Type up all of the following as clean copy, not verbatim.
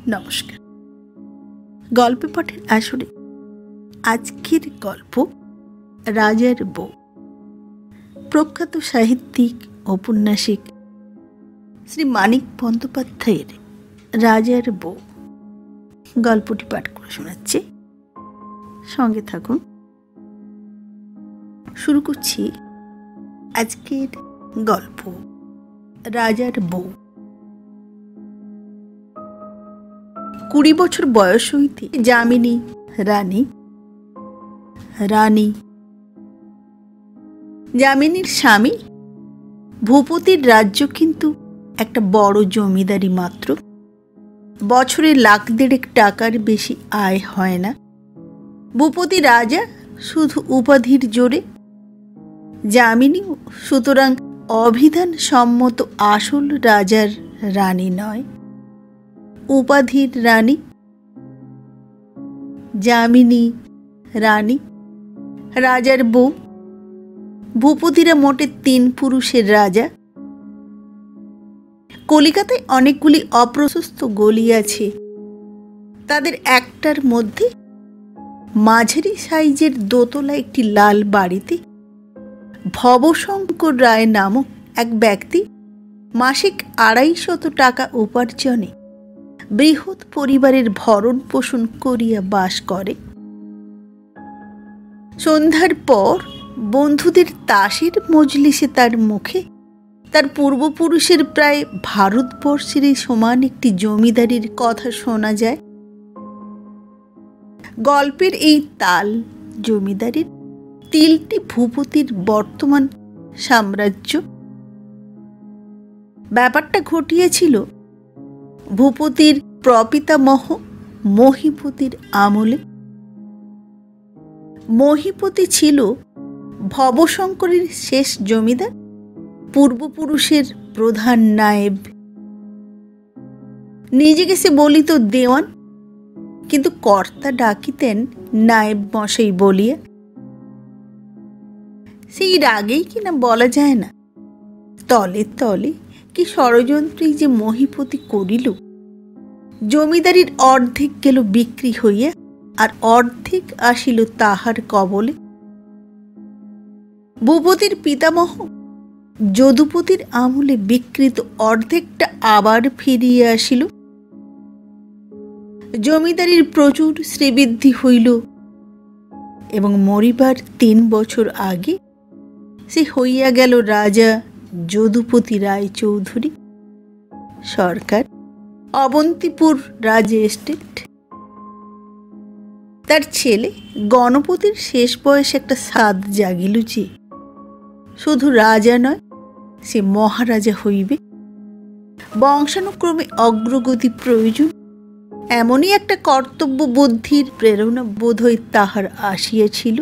নমস্কার। গল্প পাঠের আসরে আজকের গল্প রাজার বউ। প্রখ্যাত সাহিত্যিক ঔপন্যাসিক শ্রী মানিক বন্দ্যোপাধ্যায়ের রাজার বউ গল্পটি পাঠ করে শোনাচ্ছি, সঙ্গে থাকুন। শুরু করছি আজকের গল্প রাজার বউ। 20 বছর বয়স হইতে যামিনী রানী যামিনীর স্বামী ভূপতির রাজ্য কিন্তু একটা বড় জমিদারি মাত্র। বছরে 1,50,000 টাকার বেশি আয় হয় না। ভূপতি রাজা শুধু উপাধির জোরে, যামিনী সুতরাং অভিধান সম্মত আসল রাজার রানী নয়, উপাধির রানী। যামিনী রানী, রাজার বউ। ভূপতিরা মোটে 3 পুরুষের রাজা। কলিকাতায় অনেকগুলি অপ্রশস্ত গলি আছে, তাদের একটার মধ্যে মাঝারি সাইজের দোতলা একটি লাল বাড়িতে ভবশঙ্কর রায় নামক এক ব্যক্তি মাসিক 250 টাকা উপার্জনে বৃহৎ পরিবারের ভরণ পোষণ করিয়া বাস করে। সন্ধ্যার পর বন্ধুদের তাসের মজলিসে তার মুখে তার পূর্বপুরুষের প্রায় ভারতবর্ষের সমান একটি জমিদারির কথা শোনা যায়। গল্পের এই তাল জমিদারির তিলটি ভূপতির বর্তমান সাম্রাজ্য। ব্যাপারটা ঘটিয়েছিল ভূপতির প্রপিতামহ মহীপতির আমলে। মহীপতি ছিল ভবশঙ্করের শেষ জমিদার, পূর্বপুরুষের প্রধান নায়েব। নিজেকে সে বলিত দেওয়ান, কিন্তু কর্তা ডাকিতেন নায়েব মশাই বলিয়া। সেই রাগেই কিনা বলা যায় না, তলে তলে কি ষড়যন্ত্রই যে মহীপতি করিল। জমিদারির অর্ধেক গেল বিক্রি হইয়া, আর অর্ধেক আসিল তাহার কবলে। ভূপতির পিতামহ যদুপতির আমলে বিকৃত অর্ধেকটা আবার ফিরিয়া আসিল। জমিদারির প্রচুর শ্রীবৃদ্ধি হইল এবং মরিবার 3 বছর আগে সে হইয়া গেল রাজা যদুপতি রায় চৌধুরী, সরকার, অবন্তিপুর রাজ এস্টেট। তার ছেলে গণপতির শেষ বয়সে একটা সাধ জাগিল যে শুধু রাজা নয়, সে মহারাজা হইবে। বংশানুক্রমে অগ্রগতি প্রয়োজন, এমনই একটা কর্তব্য বুদ্ধির প্রেরণা বোধহয় তাহার আসিয়াছিল।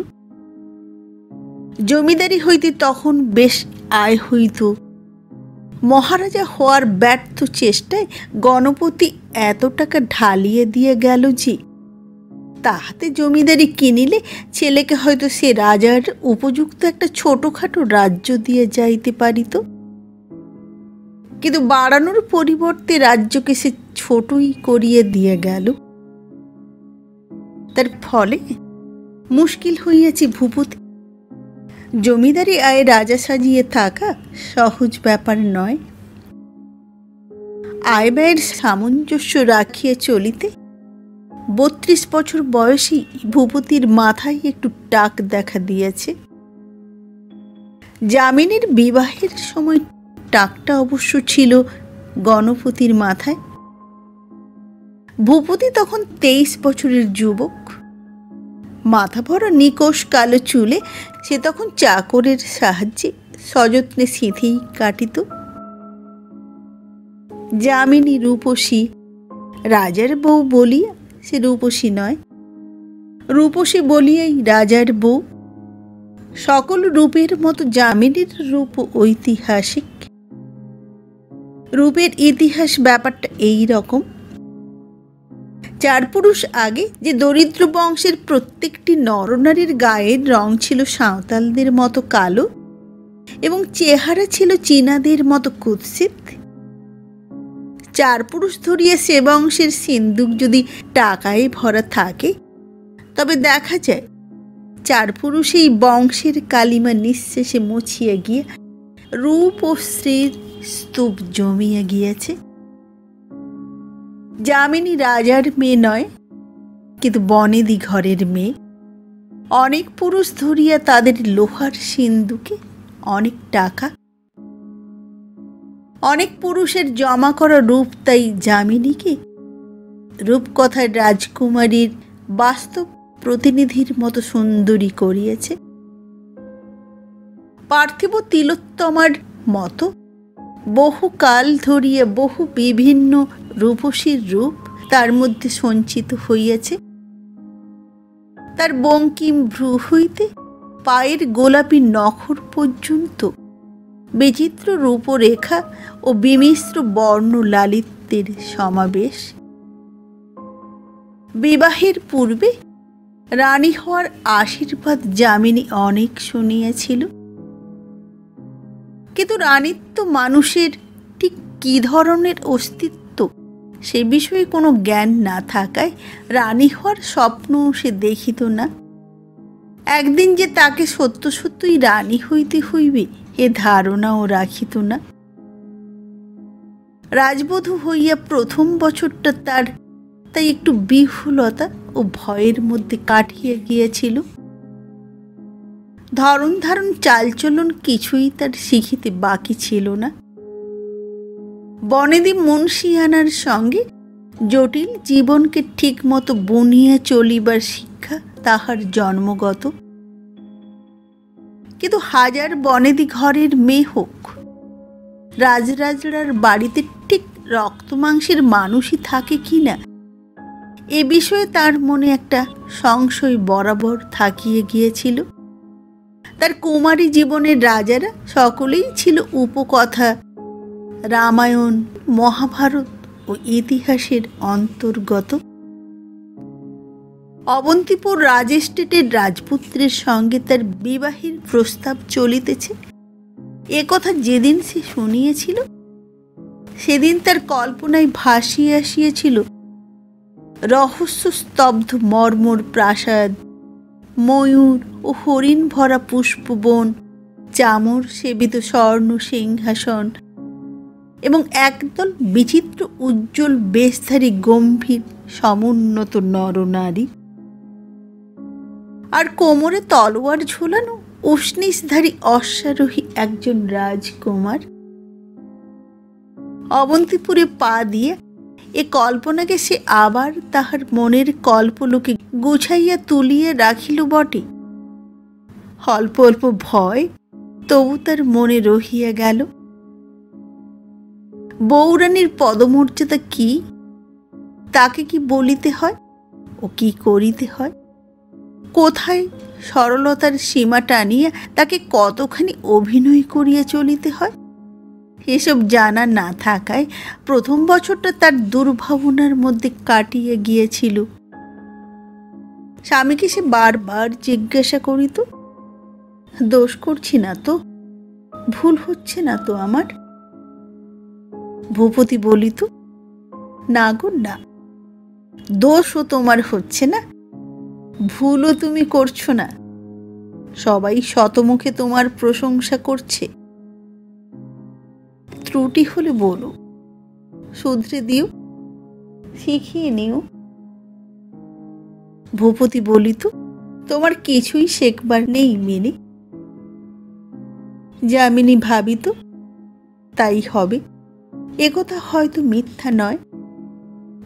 জমিদারি হইতে তখন বেশ আয় হইত। মহারাজা হওয়ার ব্যর্থ চেষ্টায় গণপতি এত টাকা ঢালিয়ে দিয়ে গেল যে তাহাতে জমিদারি কিনিলে ছেলেকে হয়তো সে রাজার উপযুক্ত একটা ছোটখাটো রাজ্য দিয়ে যাইতে পারিত। কিন্তু বাড়ানোর পরিবর্তে রাজ্যকে সে ছোটই করিয়ে দিয়ে গেল। তার ফলে মুশকিল হইয়াছে ভূপতি। জমিদারি আয়ে রাজা সাজিয়ে থাকা সহজ ব্যাপার নয়। আয় ব্যয়ের সামঞ্জস্য রাখিয়া চলিতে 32 বছর বয়সী ভূপতির মাথায় একটু টাক দেখা দিয়েছে। যামিনীর বিবাহের সময় টাকটা অবশ্য ছিল গণপতির মাথায়। ভূপতি তখন 23 বছরের যুবক। মাথা ভরা নিকোষ কালো চুলে সে তখন চাকরের সাহায্যে সযত্নে সিঁথি কাটিত। যামিনী রূপসী, রাজার বউ বলিয়া সে রূপসী নয়, রূপসী বলিয়াই রাজার বউ। সকল রূপের মতো যামিনীর রূপ ঐতিহাসিক। রূপের ইতিহাস ব্যাপারটা এই রকম। 4 পুরুষ আগে যে দরিদ্র বংশের প্রত্যেকটি নরনারীর গায়ের রং ছিল সাঁওতালদের মতো কালো এবং চেহারা ছিল চীনাদের মতো কুৎসিত, চার পুরুষ ধরিয়ে সে বংশের সিন্দুক যদি টাকায় ভরা থাকে, তবে দেখা যায় চার পুরুষ এই বংশের কালিমা নিঃশেষে মুছিয়ে গিয়ে রূপ ও শ্রীর স্তূপ জমিয়ে গিয়েছে। যামিনী রাজার মেয়ে নয়, কিন্তু বনেদি ঘরের মেয়ে। অনেক পুরুষ ধরিয়া তাদের লোহার সিন্দুকে অনেক টাকা, অনেক পুরুষের জমা করা রূপ তাই যামিনীকে রূপকথার রাজকুমারীর বাস্তব প্রতিনিধির মতো সুন্দরী করিয়েছে। পার্থিব তিলোত্তমার মতো বহুকাল ধরিয়া বহু বিভিন্ন রূপসীর রূপ তার মধ্যে সঞ্চিত হইয়াছে। তার বঙ্কিম ভ্রু হইতে পায়ের গোলাপি নখর পর্যন্ত বিচিত্র রূপরেখা ও বিমিশ্র বর্ণ লালিত্যের সমাবেশ। বিবাহের পূর্বে রানী হওয়ার আশীর্বাদ যামিনী অনেক শুনিয়াছিল, কিন্তু রানীত্ব মানুষের ঠিক কী ধরনের অস্তিত্ব সে বিষয়ে কোনো জ্ঞান না থাকায় রানী হওয়ার স্বপ্ন সে দেখিত না। একদিন যে তাকে সত্য সত্যই রানী হইতে হইবে এ ধারণাও রাখিত না। রাজবধূ হইয়া প্রথম বছরটা তার তাই একটু বিহ্বলতা ও ভয়ের মধ্যে কাটিয়ে গিয়েছিল। ধরন ধারণ চালচলন কিছুই তার শিখিতে বাকি ছিল না। বনেদি মুন্সিয়ানার সঙ্গে জটিল জীবনকে ঠিকমতো বুনিয়ে চলিবার শিক্ষা তাহার জন্মগত। কিন্তু হাজার বনেদি ঘরের মেয়ে হোক, রাজরাজড়ার বাড়িতে ঠিক রক্তমাংসের মানুষই থাকে কিনা এ বিষয়ে তার মনে একটা সংশয় বরাবর থাকিয়ে গিয়েছিল। তার কুমারী জীবনের রাজারা সকলেই ছিল উপকথা, রামায়ণ, মহাভারত ও ইতিহাসের অন্তর্গত। অবন্তিপুর রাজ এস্টেটের রাজপুত্রের সঙ্গে তার বিবাহের প্রস্তাব চলিতেছে এ কথা যেদিন সে শুনিয়েছিল, সেদিন তার কল্পনায় ভাসিয়ে আসিয়াছিল রহস্য স্তব্ধ মর্মর প্রাসাদ, ময়ূর ও হরিণ ভরা পুষ্পবন, চামর সেবিত স্বর্ণ সিংহাসন এবং একদল বিচিত্র উজ্জ্বল বেশধারী গম্ভীর সমুন্নত নরনারী, আর কোমরে তলোয়ার ঝোলানো উষ্ণিসধারী অশ্বারোহী একজন রাজকুমার। অবন্তিপুরে পা দিয়ে এ কল্পনাকে সে আবার তাহার মনের কল্পলোকে গুছাইয়া তুলিয়া রাখিল বটে। অল্প অল্প ভয় তবু তার মনে রহিয়া গেল। বউরানীর পদমর্যাদা কি, তাকে কি বলিতে হয় ও কি করিতে হয়, কোথায় সরলতার সীমা টানিয়া তাকে কতখানি অভিনয় করিয়া চলিতে হয়, এসব জানা না থাকায় প্রথম বছরটা তার দুর্ভাবনার মধ্যে কাটিয়ে গিয়েছিল। স্বামীকে সে বারবার জিজ্ঞাসা করিত, দোষ করছি না তো, ভুল হচ্ছে না তো আমার? ভূপতি বলিত, না গো না, দোষও তোমার হচ্ছে না, ভুলও তুমি করছো না, সবাই শতমুখে তোমার প্রশংসা করছে। ত্রুটি হলে বলো, শুধরে দিও, শিখিয়ে নিও। ভূপতি বলিত, তোমার কিছুই শেখবার নেই মিনি। যামিনী ভাবিত, তাই হবে, একথা হয়তো মিথ্যা নয়।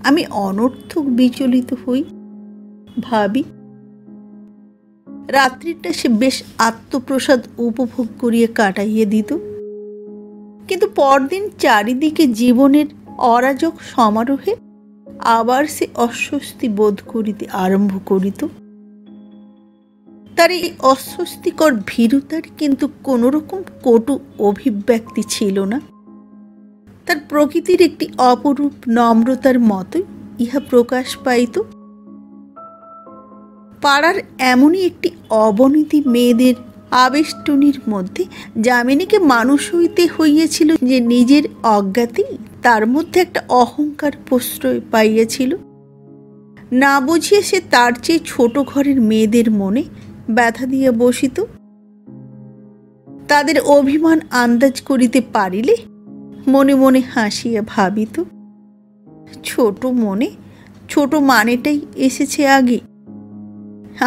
আমি অনর্থক বিচলিত হই, ভাবি। রাত্রিটা সে বেশ আত্মপ্রসাদ উপভোগ করিয়া কাটাইয়া দিত, কিন্তু পরদিন চারিদিকে জীবনের অরাজক সমারোহে আবার সে অস্বস্তি বোধ করিতে আরম্ভ করিত। তার এই অস্বস্তিকর ভীরুতার কিন্তু কোনোরকম কটু অভিব্যক্তি ছিল না। তার প্রকৃতির একটি অপরূপ নম্রতার মতোই ইহা প্রকাশ পাইত। পাড়ার এমনই একটি অবনীতি মেয়েদের আবেষ্টনীর মধ্যে যামিনীকে মানুষ হইতে হইয়াছিল যে নিজের অজ্ঞাতেই তার মধ্যে একটা অহংকার প্রশ্রয় পাইয়াছিল। না বুঝিয়ে সে তার চেয়ে ছোট ঘরের মেয়েদের মনে ব্যথা দিয়া বসিত। তাদের অভিমান আন্দাজ করিতে পারিলে মনে মনে হাসিয়া ভাবিত, ছোট মনে ছোট মানেটাই এসেছে আগে।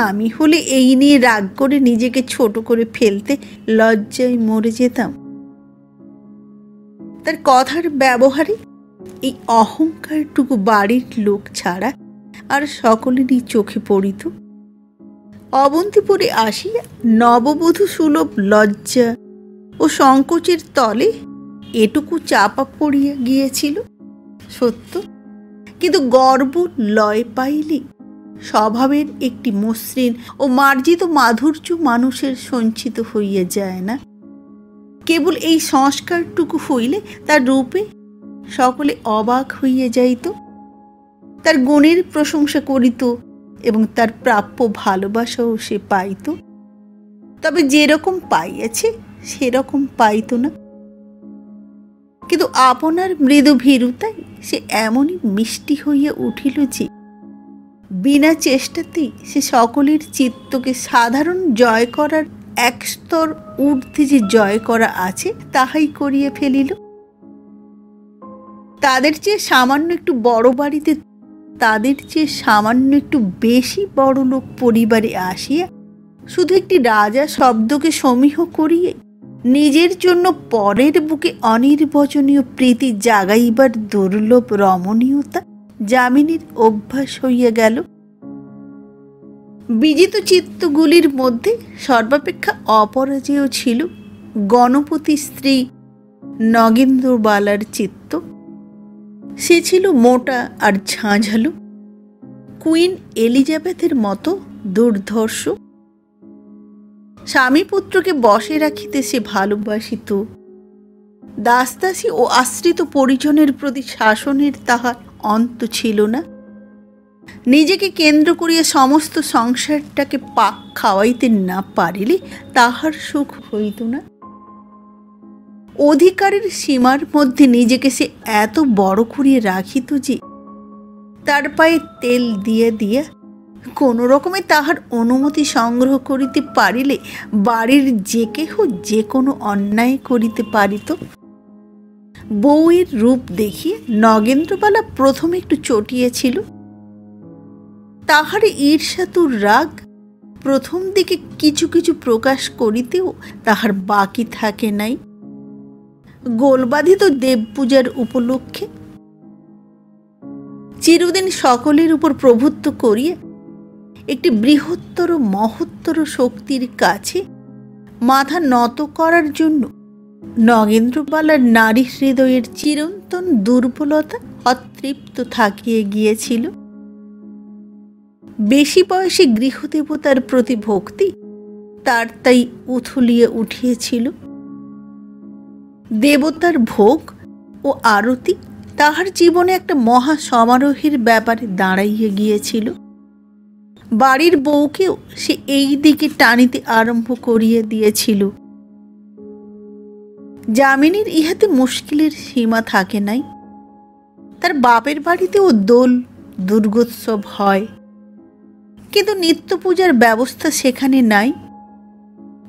আমি হলে এই নিয়ে রাগ করে নিজেকে ছোট করে ফেলতে লজ্জায় মরে যেতাম। তার কথার ব্যবহারে এই অহংকারটুকু বাড়ির লোক ছাড়া আর সকলেরই চোখে পড়িত। অবন্তিপুরে আসিয়া নববধূ সুলভ লজ্জা ও সংকোচের তলে এটুকু চাপা পড়িয়া গিয়েছিল সত্য, কিন্তু গর্ব লয় পাইলে স্বভাবের একটি মসৃণ ও মার্জিত মাধুর্য মানুষের সঞ্চিত হইয়া যায় না। কেবল এই সংস্কারটুকু হইলে তার রূপে সকলে অবাক হইয়া যাইত, তার গুণের প্রশংসা করিত এবং তার প্রাপ্য ভালোবাসাও সে পাইত। তবে যেরকম পাইয়াছে সেরকম পাইত না। কিন্তু আপনার মৃদু ভীরুতায় সে এমনই মিষ্টি হইয়া উঠিল যে বিনা চেষ্টাতেই সে সকলের চিত্তকে সাধারণ জয় করার এক স্তর ঊর্ধ্বে যে জয় করা আছে তাহাই করিয়া ফেলিল। তাদের চেয়ে সামান্য একটু বড় বাড়িতে, তাদের চেয়ে সামান্য একটু বেশি বড় লোক পরিবারে আসিয়া শুধু একটি রাজা শব্দকে সমীহ করিয়ে নিজের জন্য পরের বুকে অনির্বচনীয় প্রীতি জাগাইবার দুর্লভ রমণীয়তা যামিনীর অভ্যাস হইয়া গেল। বিজিত চিত্তগুলির মধ্যে সর্বাপেক্ষা অপরাজেয় ছিল গণপতি স্ত্রী নগেন্দ্রবালার চিত্ত। সে ছিল মোটা আর ঝাঁঝালো, কুইন এলিজাবেথের মতো দুর্ধর্ষ। স্বামী পুত্রকে বশে রাখিতে সে ভালোবাসিত। দাসদাসী ও আশ্রিত পরিজনের প্রতি শাসনের তাহার অন্ত ছিল না। নিজেকে কেন্দ্র করিয়া সমস্ত সংসারটাকে পাক খাওয়াইতে না পারিলে তাহার সুখ হইত না। অধিকারের সীমার মধ্যে নিজেকে সে এত বড় করিয়া রাখিত যে তার পায়ে তেল দিয়া দিয়া কোনো রকমে তাহার অনুমতি সংগ্রহ করিতে পারিলে বাড়ির যে কেহ যে কোনো অন্যায় করিতে পারিত। বউয়ের রূপ দেখিয়ে নগেন্দ্রবালা প্রথমে একটু চটিয়েছিল। তাহার ঈর্ষাতুর রাগ প্রথম দিকে কিছু কিছু প্রকাশ করিতেও তাহার বাকি থাকে নাই। গোলবাধিত দেব পূজার উপলক্ষে চিরদিন সকলের উপর প্রভুত্ব করিয়া একটি বৃহত্তর মহত্তর শক্তির কাছে মাথা নত করার জন্য নগেন্দ্রবালার নারী হৃদয়ের চিরন্তন দুর্বলতা অতৃপ্ত থাকিয়ে গিয়েছিল। বেশি বয়সে গৃহদেবতার প্রতি ভক্তি তার তাই উথলিয়ে উঠিয়েছিল। দেবতার ভোগ ও আরতি তাহার জীবনে একটা মহা সমারোহের ব্যাপারে দাঁড়াইয়া গিয়েছিল। বাড়ির বউকেও সে এই দিকে টানিতে আরম্ভ করিয়া দিয়েছিল। যামিনীর ইহাতে মুশকিলের সীমা থাকে নাই। তার বাপের বাড়িতেও দোল দুর্গোৎসব হয়, কিন্তু নিত্য পূজার ব্যবস্থা সেখানে নাই।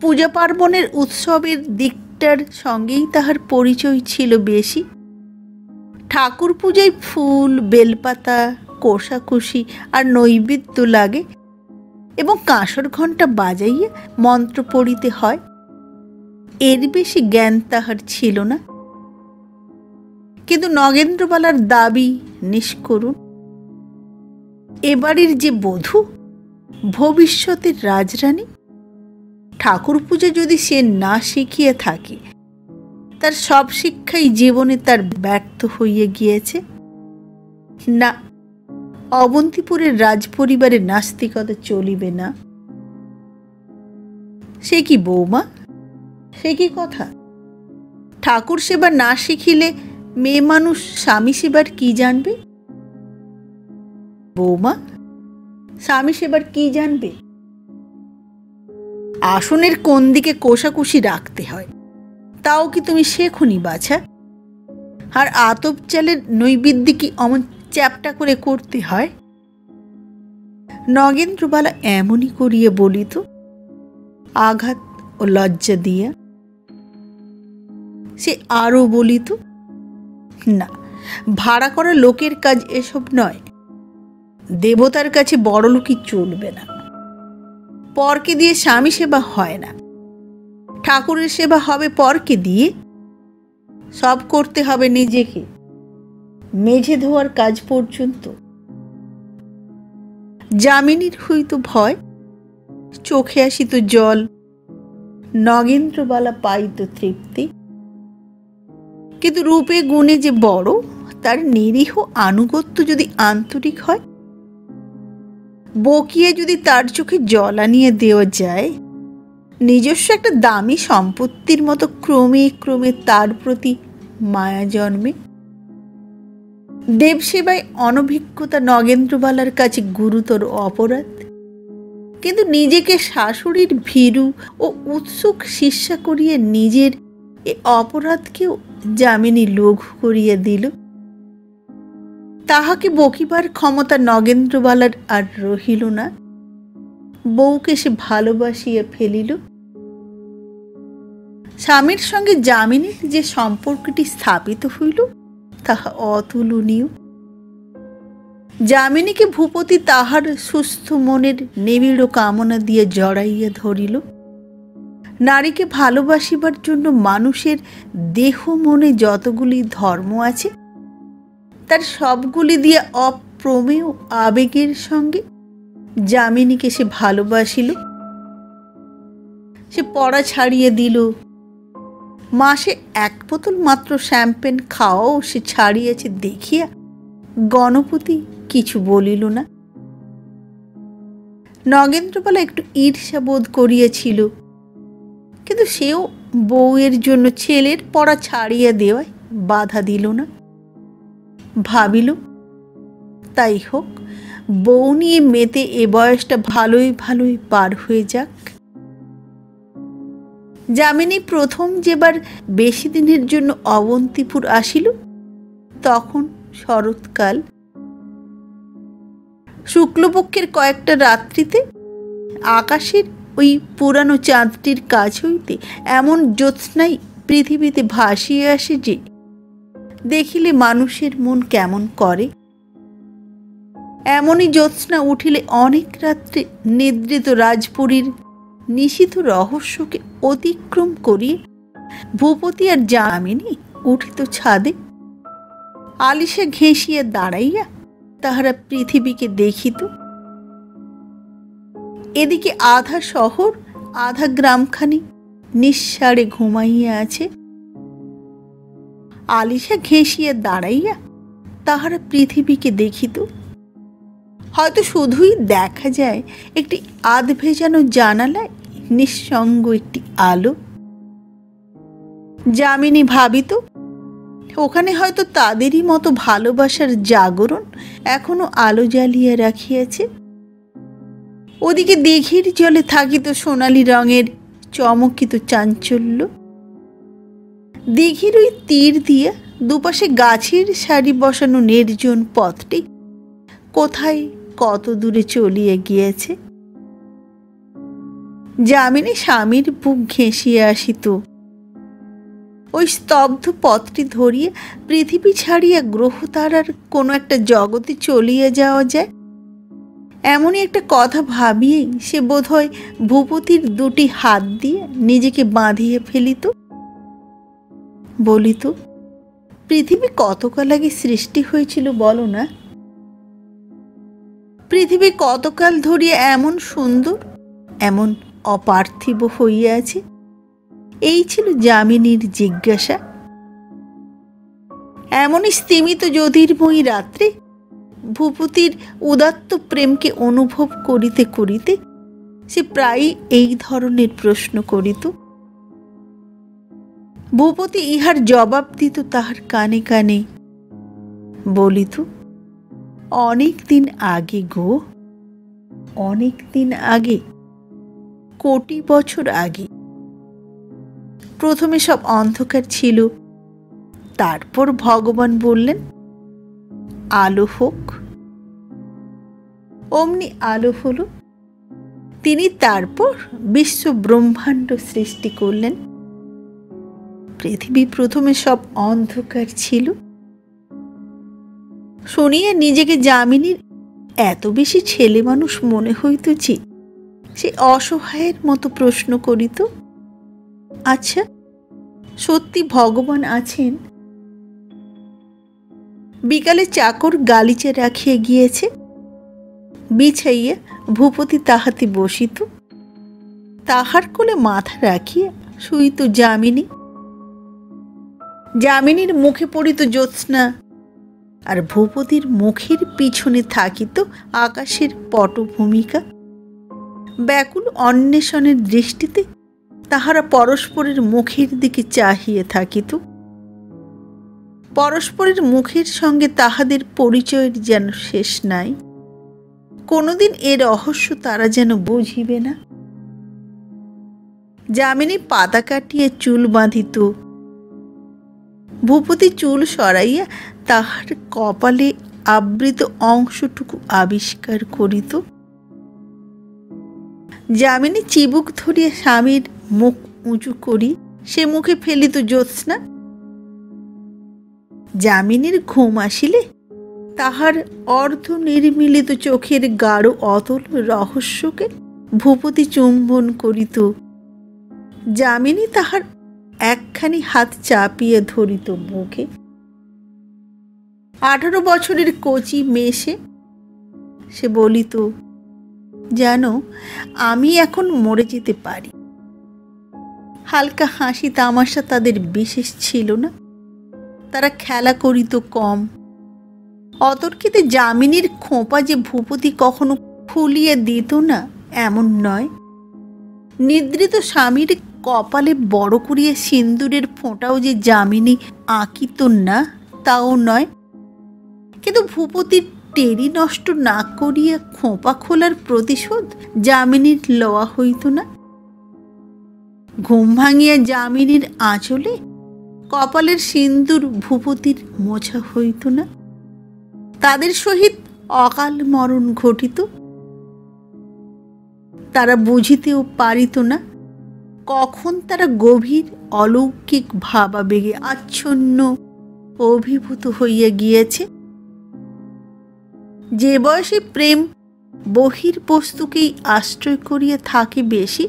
পূজা পার্বণের উৎসবের দিকটার সঙ্গেই তাহার পরিচয় ছিল বেশি। ঠাকুর পূজায় ফুল, বেলপাতা, কোষাকুষি আর নৈবেদ্য লাগে এবং কাঁসর ঘণ্টা বাজাইয়া মন্ত্র পড়িতে হয়। এর বেশি জ্ঞান তাহার ছিল না। কিন্তু নগেন্দ্রবালার দাবি নিষ্করুণ। এবাড়ির যে বধূ ভবিষ্যতের রাজরানী, ঠাকুর পূজা যদি সে না শিখিয়ে থাকে তার সব শিক্ষাই জীবনে তার ব্যর্থ হইয়া গিয়েছে। না, অবন্তিপুরের রাজপরিবারে নাস্তিকতা চলিবে না। সে কি বৌমা, সে কি কথা? ঠাকুর সেবা না শিখিলে মেয়ে মানুষ স্বামী সেবার কি জানবে? বৌমা, স্বামী সেবার কি জানবে? আসনের কোন দিকে কোষাকুষি রাখতে হয় তাও কি তুমি শেখনি বাছা? আর আতপ চালের নৈবেদ্য কি অমন চ্যাপটা করে করতে হয়? নগেন্দ্রবালা এমনই করিয়া বলিত, আঘাত ও লজ্জা দিয়া। সে আরও বলিত, না, ভাড়া করা লোকের কাজ এসব নয়। দেবতার কাছে বড় লোকই চলবে না। পরকে দিয়ে স্বামী সেবা হয় না। ঠাকুরের সেবা হবে পরকে দিয়ে। সব করতে হবে নিজেকে, মেঝে ধোয়ার কাজ পর্যন্ত। যামিনীর হইত ভয়, চোখে আসিত জল। নগেন্দ্রবালা পাইত তৃপ্তি। কিন্তু রূপে গুণে যে বড়, তার নিরীহ আনুগত্য যদি আন্তরিক হয়, বকিয়ে যদি তার চোখে জল আনিয়ে দেওয়া যায়, নিজস্ব একটা দামি সম্পত্তির মতো ক্রমে ক্রমে তার প্রতি মায়া জন্মে। দেবসেবায় অনভিজ্ঞতা নগেন্দ্রবালার কাছে গুরুতর অপরাধ। কিন্তু নিজেকে শাশুড়ির ভীরু ও উৎসুক শিষ্যা করিয়া নিজের এ অপরাধকেও যামিনী লঘু করিয়া দিল। তাহাকে বকিবার ক্ষমতা নগেন্দ্রবালার আর রহিল না। বউকে সে ভালোবাসিয়া ফেলিল। স্বামীর সঙ্গে যামিনীর যে সম্পর্কটি স্থাপিত হইল তাহা অতুলনীয়। যামিনীকে ভূপতি তাহার সুস্থ মনের নিবিড় কামনা দিয়ে জড়াইয়া ধরিল। নারীকে ভালোবাসিবার জন্য মানুষের দেহ মনে যতগুলি ধর্ম আছে, তার সবগুলি দিয়ে অপ্রমেয় আবেগের সঙ্গে যামিনীকে সে ভালোবাসিল। সে পড়া ছাড়িয়ে দিল। মাসে 1 বোতল মাত্র শ্যাম্পেন খাওয়াও সে ছাড়িয়েছে দেখিয়া গণপতি কিছু বলিল না। নগেন্দ্রবালা একটু ঈর্ষা বোধ করিয়াছিল, কিন্তু সেও বউয়ের জন্য ছেলের পড়া ছাড়িয়া দেওয়ায় বাধা দিল না। ভাবিল, তাই হোক, বউ নিয়ে মেতে এ বয়সটা ভালোই ভালোই পার হয়ে যাক। যামিনী প্রথম যেবার বেশি দিনের জন্য অবন্তিপুর আসিল, তখন শরৎকাল। শুক্লপক্ষের কয়েকটা রাত্রিতে আকাশের ওই পুরানো চাঁদটির কাছ হইতে এমন জ্যোৎস্নাই পৃথিবীতে ভাসিয়ে আসে যে দেখিলে মানুষের মন কেমন করে। এমনই জ্যোৎস্না উঠিলে অনেক রাত্রে নিদ্রিত রাজপুরীর নিশীথ রহস্যকে অতিক্রম করিয়ে ভূপতি আর যামিনী উঠিত ছাদে। আলিশা ঘেঁষিয়া দাঁড়াইয়া তাহারা পৃথিবীকে দেখিত। এদিকে আধা শহর আধা গ্রামখানি নিঃসাড়ে ঘুমাইয়া আছে। আলিশা ঘেঁষিয়া দাঁড়াইয়া তাহারা পৃথিবীকে দেখিত। হয়তো শুধুই দেখা যায় একটি আধ ভেজানো জানালায় নিঃসঙ্গ একটি আলো। যামিনী ভাবিত, ওখানে হয়তো তাদেরই মতো ভালোবাসার জাগরণ এখনো আলো জ্বালিয়ে রাখিয়াছে। ওদিকে দিঘির জলে থাকিত সোনালি রঙের চমকিত চাঞ্চল্য। দিঘির ওই তীর দিয়ে দুপাশে গাছের সারি বসানো নির্জন পথটি কোথায় কত দূরে চলিয়ে গিয়েছে। যামিনী স্বামীর বুক ঘেঁষিয়া আসিত। ওই স্তব্ধ পথটি ধরিয়ে পৃথিবী ছাড়িয়া গ্রহ তারার কোনো একটা জগতে চলিয়ে যাওয়া যায়, এমনই একটা কথা ভাবিয়েই সে বোধহয় ভূপতির 2টি হাত দিয়ে নিজেকে বাঁধিয়ে ফেলিত। বলিত, পৃথিবী কতকাল আগে সৃষ্টি হয়েছিল বলো না? পৃথিবী কতকাল ধরিয়া এমন সুন্দর, এমন অপার্থিব হইয়া আছে? এই ছিল যামিনীর জিজ্ঞাসা। এমনই স্তিমিত জ্যোতির্ময়ী রাত্রে ভূপতির উদাত্ত প্রেমকে অনুভব করিতে করিতে সে প্রায়ই এই ধরনের প্রশ্ন করিত। ভূপতি ইহার জবাব দিত তাহার কানে কানে। বলিত, অনেক দিন আগে গো, অনেক দিন আগে। কোটি বছর আগে। প্রথমে সব অন্ধকার ছিল, তারপর ভগবান বললেন আলো হোক। অমনি আলো হলো। তিনি তারপর বিশ্ব ব্রহ্মাণ্ড সৃষ্টি করলেন। পৃথিবী প্রথমে সব অন্ধকার ছিল। শুনিয়া নিজেকে যামিনীর এত বেশি ছেলে মানুষ মনে হইত যে সে অসহায়ের মতো প্রশ্ন করিত, আচ্ছা, সত্যি ভগবান আছেন? বিকালে চাকর গালিচা রাখিয়া গিয়েছে, বিছাইয়া ভূপতি তাহাতে বসিত। তাহার কোলে মাথা রাখিয়া শুইত যামিনী। যামিনীর মুখে পড়িত জ্যোৎস্না, আর ভূপতির মুখের পিছনে থাকিত আকাশের পটভূমিকা। ব্যাকুল অন্বেষণের দৃষ্টিতে তাহারা পরস্পরের মুখের দিকে চাহিয়ে থাকিত। পরস্পরের মুখের সঙ্গে তাহাদের পরিচয়ের যেন শেষ নাই। কোনোদিন এর রহস্য তারা যেন বুঝিবে না। যামিনী পাতা কাটিয়া চুল বাঁধিত। ভূপতি চুল সরাইয়া তাহার কপালে আবৃত অংশটুকু আবিষ্কার করিত। যামিনী চিবুক ধরিয়া স্বামীর মুখ উঁচু করি সে মুখে ফেলিত জ্যোৎস্না। যামিনীর ঘুম আসিলে তাহার অর্ধ নির্মিলিত চোখের গাঢ় অতল রহস্যকে ভূপতি চুম্বন করিত। যামিনী তাহার একখানি হাত চাপিয়ে ধরিত মুখে। 18 বছরের কচি মেয়ে সে বলিত, জানো, আমি এখন মরে যেতে পারি। হালকা হাসি তামাশা তাদের বিশেষ ছিল না। তারা খেলা করিত কম। অতর্কিতে যামিনীর খোঁপা যে ভূপতি কখনো খুলিয়ে দিত না এমন নয়। নিদ্রিত স্বামীর কপালে বড় করিয়া সিন্দুরের ফোঁটাও যে যামিনী আঁকিত না তাও নয়। কিন্তু ভূপতির টেরি নষ্ট না করিয়া খোঁপা খোলার প্রতিশোধ যামিনীর লওয়া হইত না। ঘুম ভাঙিয়া যামিনীর আঁচলে কপালের সিন্দুর ভূপতির মোছা হইত না। তাদের সহিত অকাল মরণ ঘটিত। তারা বুঝিতেও পারিত না কখন তারা গভীর অলৌকিক ভাবাবেগে আচ্ছন্ন অভিভূত হইয়া গিয়েছে। যে বয়সে প্রেম বহির্বস্তুকেই আশ্রয় করিয়া থাকে বেশি,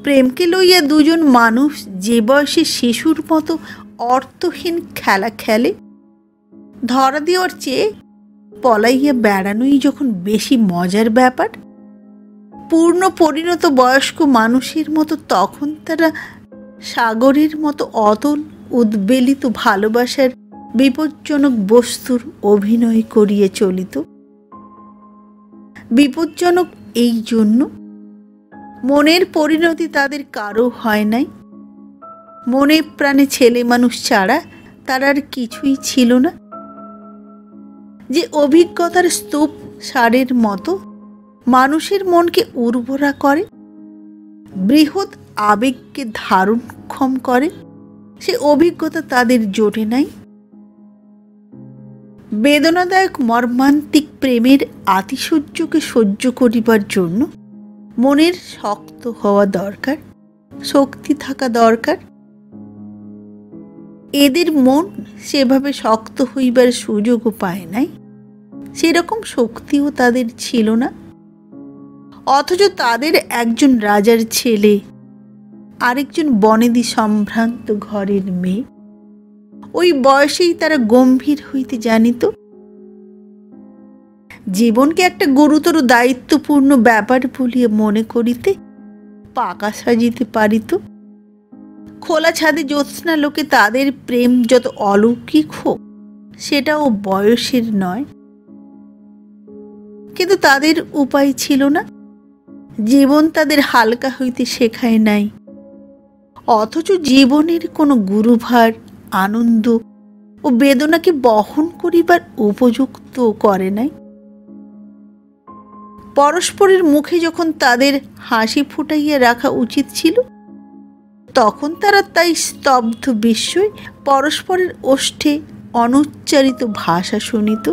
প্রেমকে লইয়া দুজন মানুষ যে বয়সে শিশুর মতো অর্থহীন খেলা খেলে, ধরা দেওয়ার চেয়ে পলাইয়া বেড়ানোই যখন বেশি মজার ব্যাপার, পূর্ণ পরিণত বয়স্ক মানুষের মতো তখন তারা সাগরের মতো অতল উদ্বেলিত ভালোবাসার বিপজ্জনক বস্তুর অভিনয় করিয়ে চলিত। বিপজ্জনক এই জন্য মনের পরিণতি তাদের কারো হয় নাই। মনে প্রাণে ছেলে মানুষ ছাড়া তার আর কিছুই ছিল না। যে অভিজ্ঞতার স্তূপ সারের মতো মানুষের মনকে উর্বরা করে, বৃহৎ আবেগকে ধারণক্ষম করে, সে অভিজ্ঞতা তাদের জোটে নাই। বেদনাদায়ক মর্মান্তিক প্রেমের আতিশয্যকে সহ্য করিবার জন্য মনের শক্ত হওয়া দরকার, শক্তি থাকা দরকার। এদের মন সেভাবে শক্ত হইবার সুযোগও পায় নাই, সেরকম শক্তিও তাদের ছিল না। অথচ তাদের একজন রাজার ছেলে, আরেকজন বনেদি সম্ভ্রান্ত ঘরের মেয়ে। ওই বয়সেই তারা গম্ভীর হইতে জানিত। জীবনকে একটা গুরুতর দায়িত্বপূর্ণ ব্যাপার বলিয়া মনে করিতে পাকা সাজিতে পারিত। খোলা ছাদে জ্যোৎস্না লোকে তাদের প্রেম যত অলৌকিক হোক, সেটাও বয়সের নয়। কিন্তু তাদের উপায় ছিল না। জীবন তাদের হালকা হইতে শেখায় নাই, অথচ জীবনের কোনো গুরুভার, আনন্দ ও বেদনাকে বহন করিবার উপযুক্ত করে নাই। পরস্পরের মুখে যখন তাদের হাসি ফুটাইয়া রাখা উচিত ছিল, তখন তারা তাই স্তব্ধ বিস্ময়ে পরস্পরের ওষ্ঠে অনুচ্চারিত ভাষা শুনিত।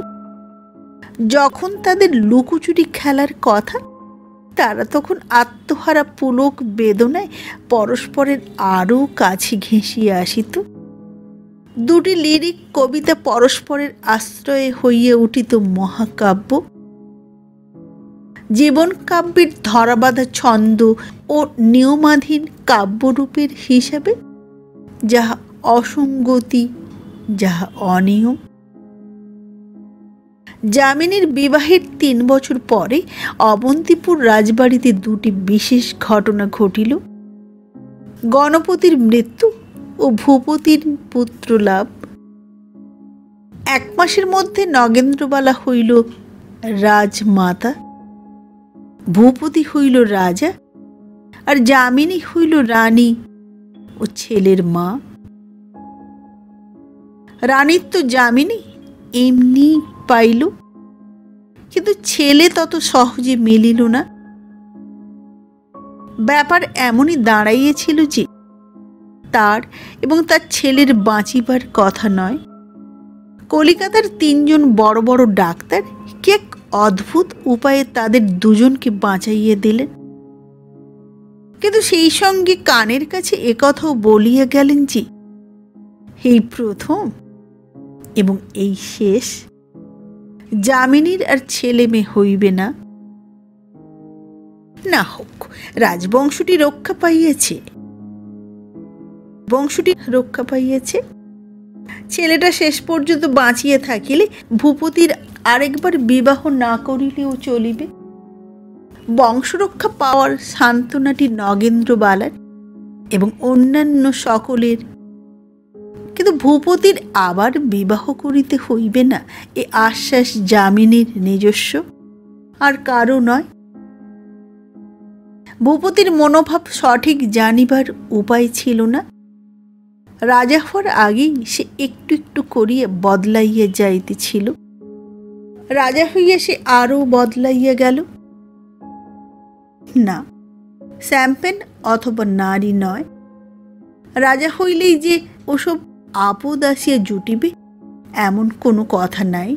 যখন তাদের লুকোচুরি খেলার কথা, তারা তখন আত্মহারা পুলক বেদনায় পরস্পরের আরও কাছে ঘেঁষিয়ে আসিত। দুটি লিরিক কবিতা পরস্পরের আশ্রয়ে হইয়া উঠিত মহাকাব্য। জীবন কাব্যের ধরাবাঁধা ছন্দ ও নিয়মাধীন কাব্যরূপের হিসাবে, যাহা অসঙ্গতি, যাহা অনিয়ম। যামিনীর বিবাহের 3 বছর পরে অবন্তিপুর রাজবাড়িতে দুটি বিশেষ ঘটনা ঘটিল। গণপতির মৃত্যু ও ভূপতির পুত্রলাভ। 1 মাসের মধ্যে নগেন্দ্রবালা হইল রাজমাতা, ভূপতি হইল রাজা, আর যামিনী হইল রানী ও ছেলের মা। রানীর তো যামিনী এমনি পাইল, কিন্তু ছেলে তত সহজে মিলিল না। ব্যাপার এমনই দাঁড়াইয়েছিল যে তার এবং তার ছেলের বাঁচিবার কথা নয়। কলিকাতার 3 জন বড় বড় ডাক্তার কি এক অদ্ভুত উপায়ে তাদের দুজনকে বাঁচাইয়ে দিলেন, কিন্তু সেই সঙ্গে কানের কাছে একথাও বলিয়া গেলেন যে এই প্রথম এবং এই শেষ, যামিনীর আর ছেলে মেয়ে হইবে না। না হোক, রাজবংশটি রক্ষা পাইয়াছে, বংশটি রক্ষা পাইয়াছে। ছেলেটা শেষ পর্যন্ত বাঁচিয়া থাকিলে ভূপতির আরেকবার বিবাহ না করিলেও চলিবে। বংশরক্ষা পাওয়ার সান্ত্বনাটি নগেন্দ্রবালার এবং অন্যান্য সকলের, কিন্তু ভূপতির আবার বিবাহ করিতে হইবে না এ আশ্বাস যামিনীর নিজস্ব, আর কারো নয়। ভূপতির মনোভাব সঠিক জানিবার উপায় ছিল না। রাজা হওয়ার আগেই সে একটু একটু করিয়া বদলাইয়া যাইতেছিল। রাজা হইয়া সে আরও বদলাইয়া গেল। না, শ্যাম্পেন অথবা নারী নয়। রাজা হইলেই যে ওসব আপদ আসিয়া জুটিবে এমন কোনো কথা নাই।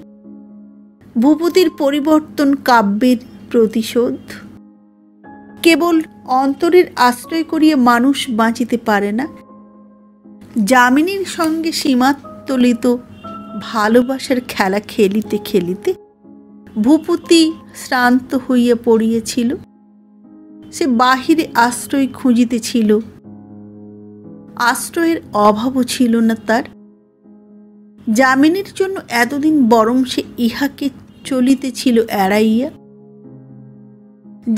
ভূপতির পরিবর্তন কাব্যের প্রতিশোধ। কেবল অন্তরের আশ্রয় করিয়া মানুষ বাঁচিতে পারে না। যামিনীর সঙ্গে সীমাত্তলিত ভালোবাসার খেলা খেলিতে খেলিতে ভূপতি শ্রান্ত হইয়া পড়িয়াছিল। সে বাহিরে আশ্রয় খুঁজিতেছিল। আশ্রয়ের অভাবও ছিল না তার। যামিনীর জন্য এতদিন বরং সে ইহাকে চলিতেছিল এড়াইয়া।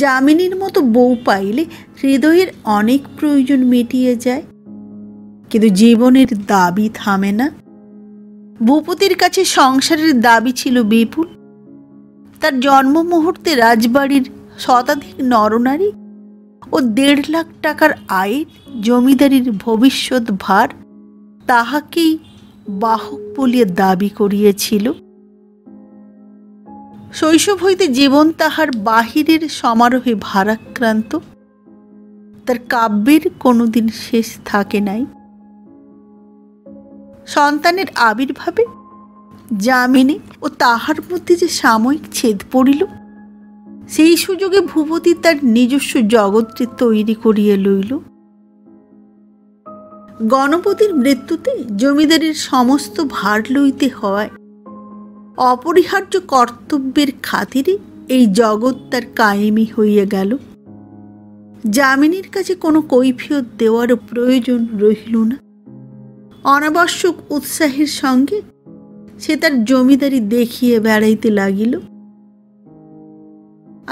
যামিনীর মতো বউ পাইলে হৃদয়ের অনেক প্রয়োজন মিটিয়ে যায়, কিন্তু জীবনের দাবি থামে না। ভূপতির কাছে সংসারের দাবি ছিল বিপুল। তার জন্ম মুহূর্তে রাজবাড়ির শতাধিক নরনারী ও 1.5 লাখ টাকার আয়ের জমিদারির ভবিষ্যৎ ভার তাহাকেই বাহক বলিয়া দাবি করিয়েছিল। শৈশব হইতে জীবন তাহার বাহিরের সমারোহে ভারাক্রান্ত। তার কাব্যের কোনোদিন শেষ থাকে নাই। সন্তানের আবির্ভাবে যামিনী ও তাহার মধ্যে যে সাময়িক ছেদ পড়িল, সেই সুযোগে ভূপতি তার নিজস্ব জগৎটি তৈরি করিয়া লইল। গণপতির মৃত্যুতে জমিদারির সমস্ত ভার লইতে হওয়ায় অপরিহার্য কর্তব্যের খাতিরে এই জগৎ তার কায়েমি হইয়া গেল। যামিনীর কাছে কোনো কৈফিয়ত দেওয়ারও প্রয়োজন রহিল না। অনাবশ্যক উৎসাহের সঙ্গে সে তার জমিদারি দেখিয়ে বেড়াইতে লাগিল।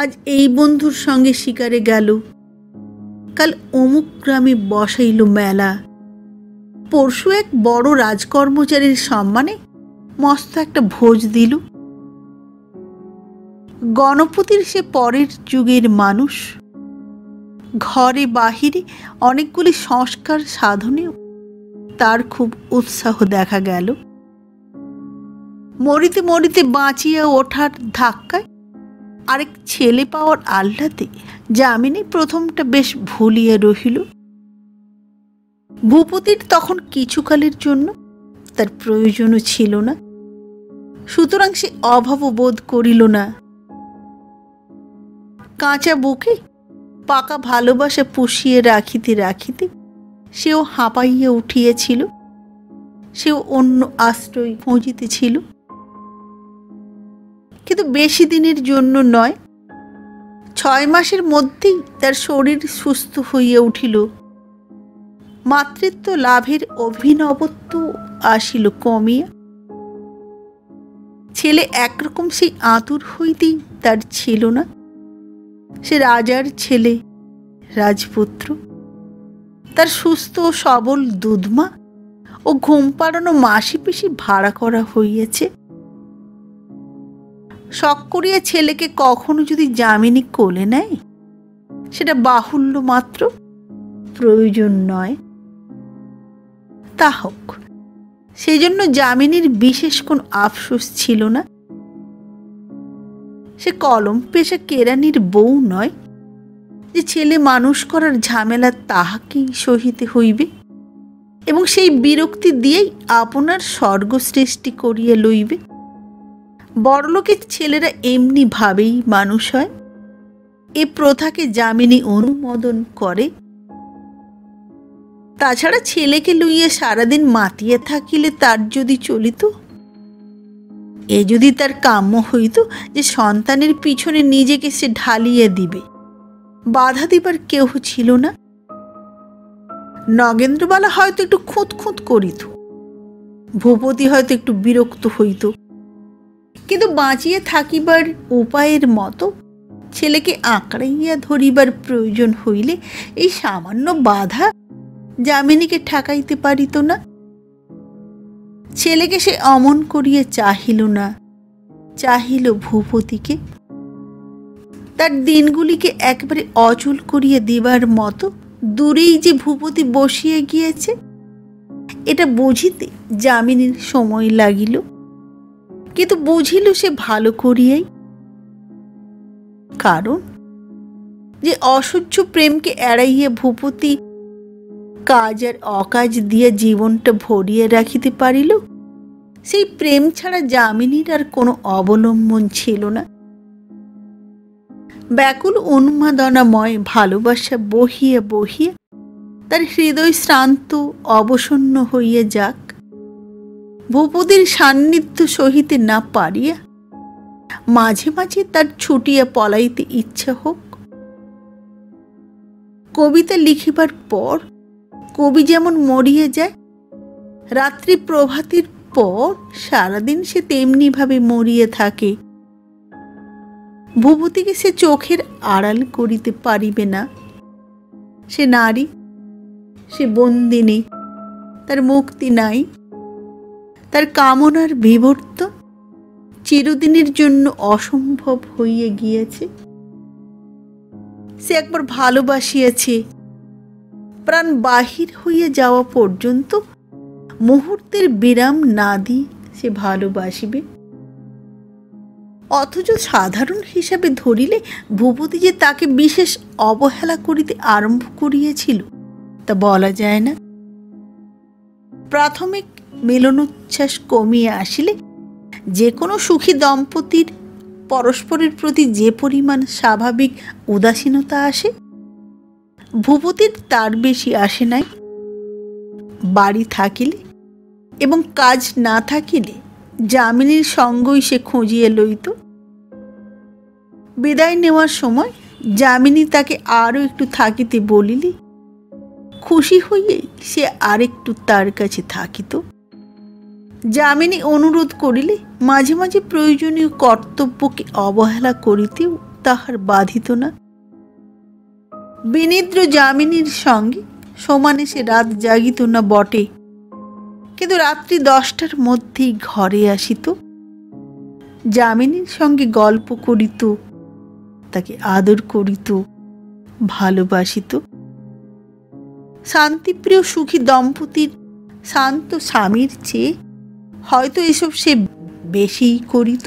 আজ এই বন্ধুর সঙ্গে শিকারে গেল, কাল অমুক গ্রামে বসাইল মেলা, পরশু এক বড় রাজকর্মচারীর সম্মানে মস্ত একটা ভোজ দিল। গণপতির সে পরের যুগের মানুষ। ঘরে বাহিরে অনেকগুলি সংস্কার সাধনেও তার খুব উৎসাহ দেখা গেল। মরিতে মরিতে বাঁচিয়া ওঠার ধাক্কায় আরেক ছেলে পাওয়ার আহ্লাদে যামিনী প্রথমটা বেশ ভুলিয়ে রহিল। ভূপতির তখন কিছুকালের জন্য তার প্রয়োজনও ছিল না, সুতরাং সে অভাবও বোধ করিল না। কাঁচা বুকে পাকা ভালোবাসা পুষিয়ে রাখিতে রাখিতে সেও হাঁপাইয়া উঠিয়াছিল, সেও অন্য আশ্রয় খুঁজিতেছিল। কিন্তু বেশি দিনের জন্য নয়, 6 মাসের মধ্যেই তার শরীর সুস্থ হইয়া উঠিল। মাতৃত্ব লাভের অভিনবত্ব আসিল কমিয়া। ছেলে একরকম সেই আতুর হইতেই তার ছিল না। সে রাজার ছেলে, রাজপুত্র। তার সুস্থ ও সবল দুধমা ও ঘুম পাড়ানো মাসি পিসি ভাড়া করা হইয়াছে। শখ করিয়া ছেলেকে কখনো যদি যামিনী কোলে নেয়, সেটা বাহুল্য মাত্র, প্রয়োজন নয়। তা হোক, সেজন্য যামিনীর বিশেষ কোন আফসোস ছিল না। সে কলম পেশা কেরানির বউ নয় যে ছেলে মানুষ করার ঝামেলা তাহাকেই সহিতে হইবে এবং সেই বিরক্তি দিয়েই আপনার স্বর্গ সৃষ্টি করিয়া লইবে। বড়লোকের ছেলেরা এমনি ভাবেই মানুষ হয়, এ প্রথাকে যামিনী অনুমোদন করে। তাছাড়া ছেলেকে লইয়া সারাদিন মাতিয়া থাকিলে তার যদি চলিত, এ যদি তার কাম্য হইত যে সন্তানের পিছনে নিজেকে সে ঢালিয়ে দিবে, বাধা দিবার কেউ ছিল না। নগেন্দ্রবালা হয়তো একটু খুঁত খুঁত করিত, ভূপতি হয়তো একটু বিরক্ত হইত, কিন্তু বাঁচিয়ে থাকিবার উপায়ের মতো ছেলেকে আঁকড়াইয়া ধরিবার প্রয়োজন হইলে এই সামান্য বাধা যামিনীকে ঠেকাইতে পারিত না। ছেলেকে সে অমন করিয়া চাহিল না, চাহিল ভূপতিকে। তার দিনগুলিকে একবারে অচল করিয়া দিবার মতো দূরেই যে ভূপতি বসিয়া গিয়েছে, এটা বুঝিতে যামিনীর সময় লাগিল, কিন্তু বুঝিল সে ভালো করিয়াই। কারণ যে অসহ্য প্রেমকে এড়াইয়া ভূপতি কাজ আর অকাজ দিয়ে জীবনটা ভরিয়ে রাখিতে পারিল, সেই প্রেম ছাড়া যামিনীর আর কোনো অবলম্বন ছিল না। ব্যাকুল উন্মাদনাময় ভালোবাসা বহিয়া বহিয়া তার হৃদয় শ্রান্ত অবসন্ন হইয়া যাক, ভূপতির সান্নিধ্য সহিতে না পারিয়া মাঝে মাঝে তার ছুটিয়া পলাইতে ইচ্ছা হোক। কবিতা লিখিবার পর কবি যেমন মরিয়া যায়, রাত্রি প্রভাতের পর সারাদিন সে তেমনি ভাবে মরিয়া থাকে। ভূপতিকে সে চোখের আড়াল করিতে পারিবে না। সে নারী, সে বন্দিনী, তার মুক্তি নাই। তার কামনার বিবর্তন চিরদিনের জন্য অসম্ভব হইয়া গিয়েছে। সে একবার ভালোবাসিয়াছে, প্রাণ বাহির হইয়া যাওয়া পর্যন্ত মুহূর্তের বিরাম না দিয়ে সে ভালোবাসিবে। অথচ সাধারণ হিসাবে ধরিলে ভূপতি যে তাকে বিশেষ অবহেলা করিতে আরম্ভ করিয়াছিল তা বলা যায় না। প্রাথমিক মিলনোচ্ছ্বাস কমিয়া আসিলে যে কোনো সুখী দম্পতির পরস্পরের প্রতি যে পরিমাণ স্বাভাবিক উদাসীনতা আসে, ভূপতির তার বেশি আসে নাই। বাড়ি থাকিলে এবং কাজ না থাকিলে যামিনীর সঙ্গই সে খুঁজিয়ে লইত। বিদায় নেওয়ার সময় যামিনী তাকে আরও একটু থাকিতে বলিলে খুশি হইয়ে সে আরেকটু তার কাছে থাকিত। যামিনী অনুরোধ করিলে মাঝে মাঝে প্রয়োজনীয় কর্তব্যকে অবহেলা করিতেও তাহার বাধিত না। বিনিদ্র যামিনীর সঙ্গে সমানে সে রাত জাগিত না বটে, কিন্তু রাত্রি 10টার মধ্যেই ঘরে আসিত। যামিনীর সঙ্গে গল্প করিত, তাকে আদর করিত, ভালোবাসিত। শান্তিপ্রিয় সুখী দম্পতির শান্ত স্বামীর চেয়ে হয়তো এসব সে বেশিই করিত।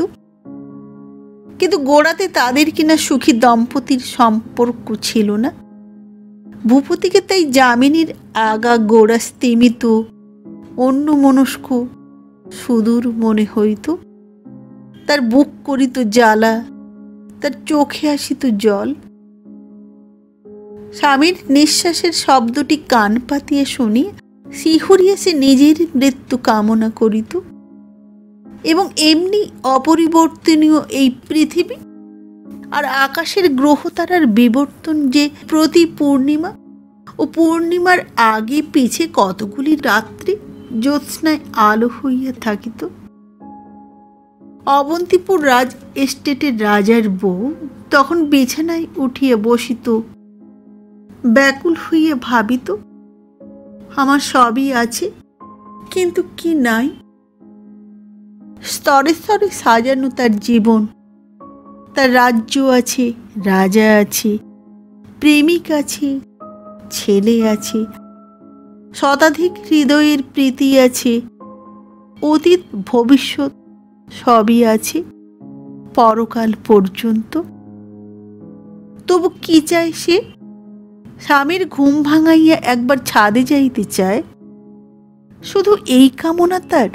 কিন্তু গোড়াতে তাদের কিনা সুখী দম্পতির সম্পর্ক ছিল না। ভূপতিকে তাই যামিনীর আগা গোড়া স্তিমিত, অন্যমনস্ক, সুদূর মনে হইত। তার বুক করিত জ্বালা, তার চোখে আসিত জল। স্বামীর নিঃশ্বাসের শব্দটি কান পাতিয়া শুনি শিহরিয়া সে নিজের মৃত্যু কামনা করিত। এবং এমনি অপরিবর্তনীয় এই পৃথিবী আর আকাশের গ্রহ তারার বিবর্তন যে প্রতি পূর্ণিমা ও পূর্ণিমার আগে পিছে কতগুলি রাত্রি জ্যোৎস্নায় আলো হইয়া থাকিত। অবন্তিপুর রাজ এস্টেটের রাজার বউ তখন বিছানায় উঠিয়া বসিত, ব্যাকুল হইয়া ভাবিত, আমার সবই আছে, কিন্তু কি নাই। স্তরে স্তরে সাজানো তার জীবন, তার রাজ্য আছে, রাজা আছে, প্রেমিক আছে, ছেলে আছে, শতাধিক হৃদয়ের প্রীতি আছে, অতীত ভবিষ্যৎ সবই আছে, পরকাল পর্যন্ত। তবু কি চায় সে? স্বামীর ঘুম ভাঙাইয়া একবার ছাদে যাইতে চায়, শুধু এই কামনা তার।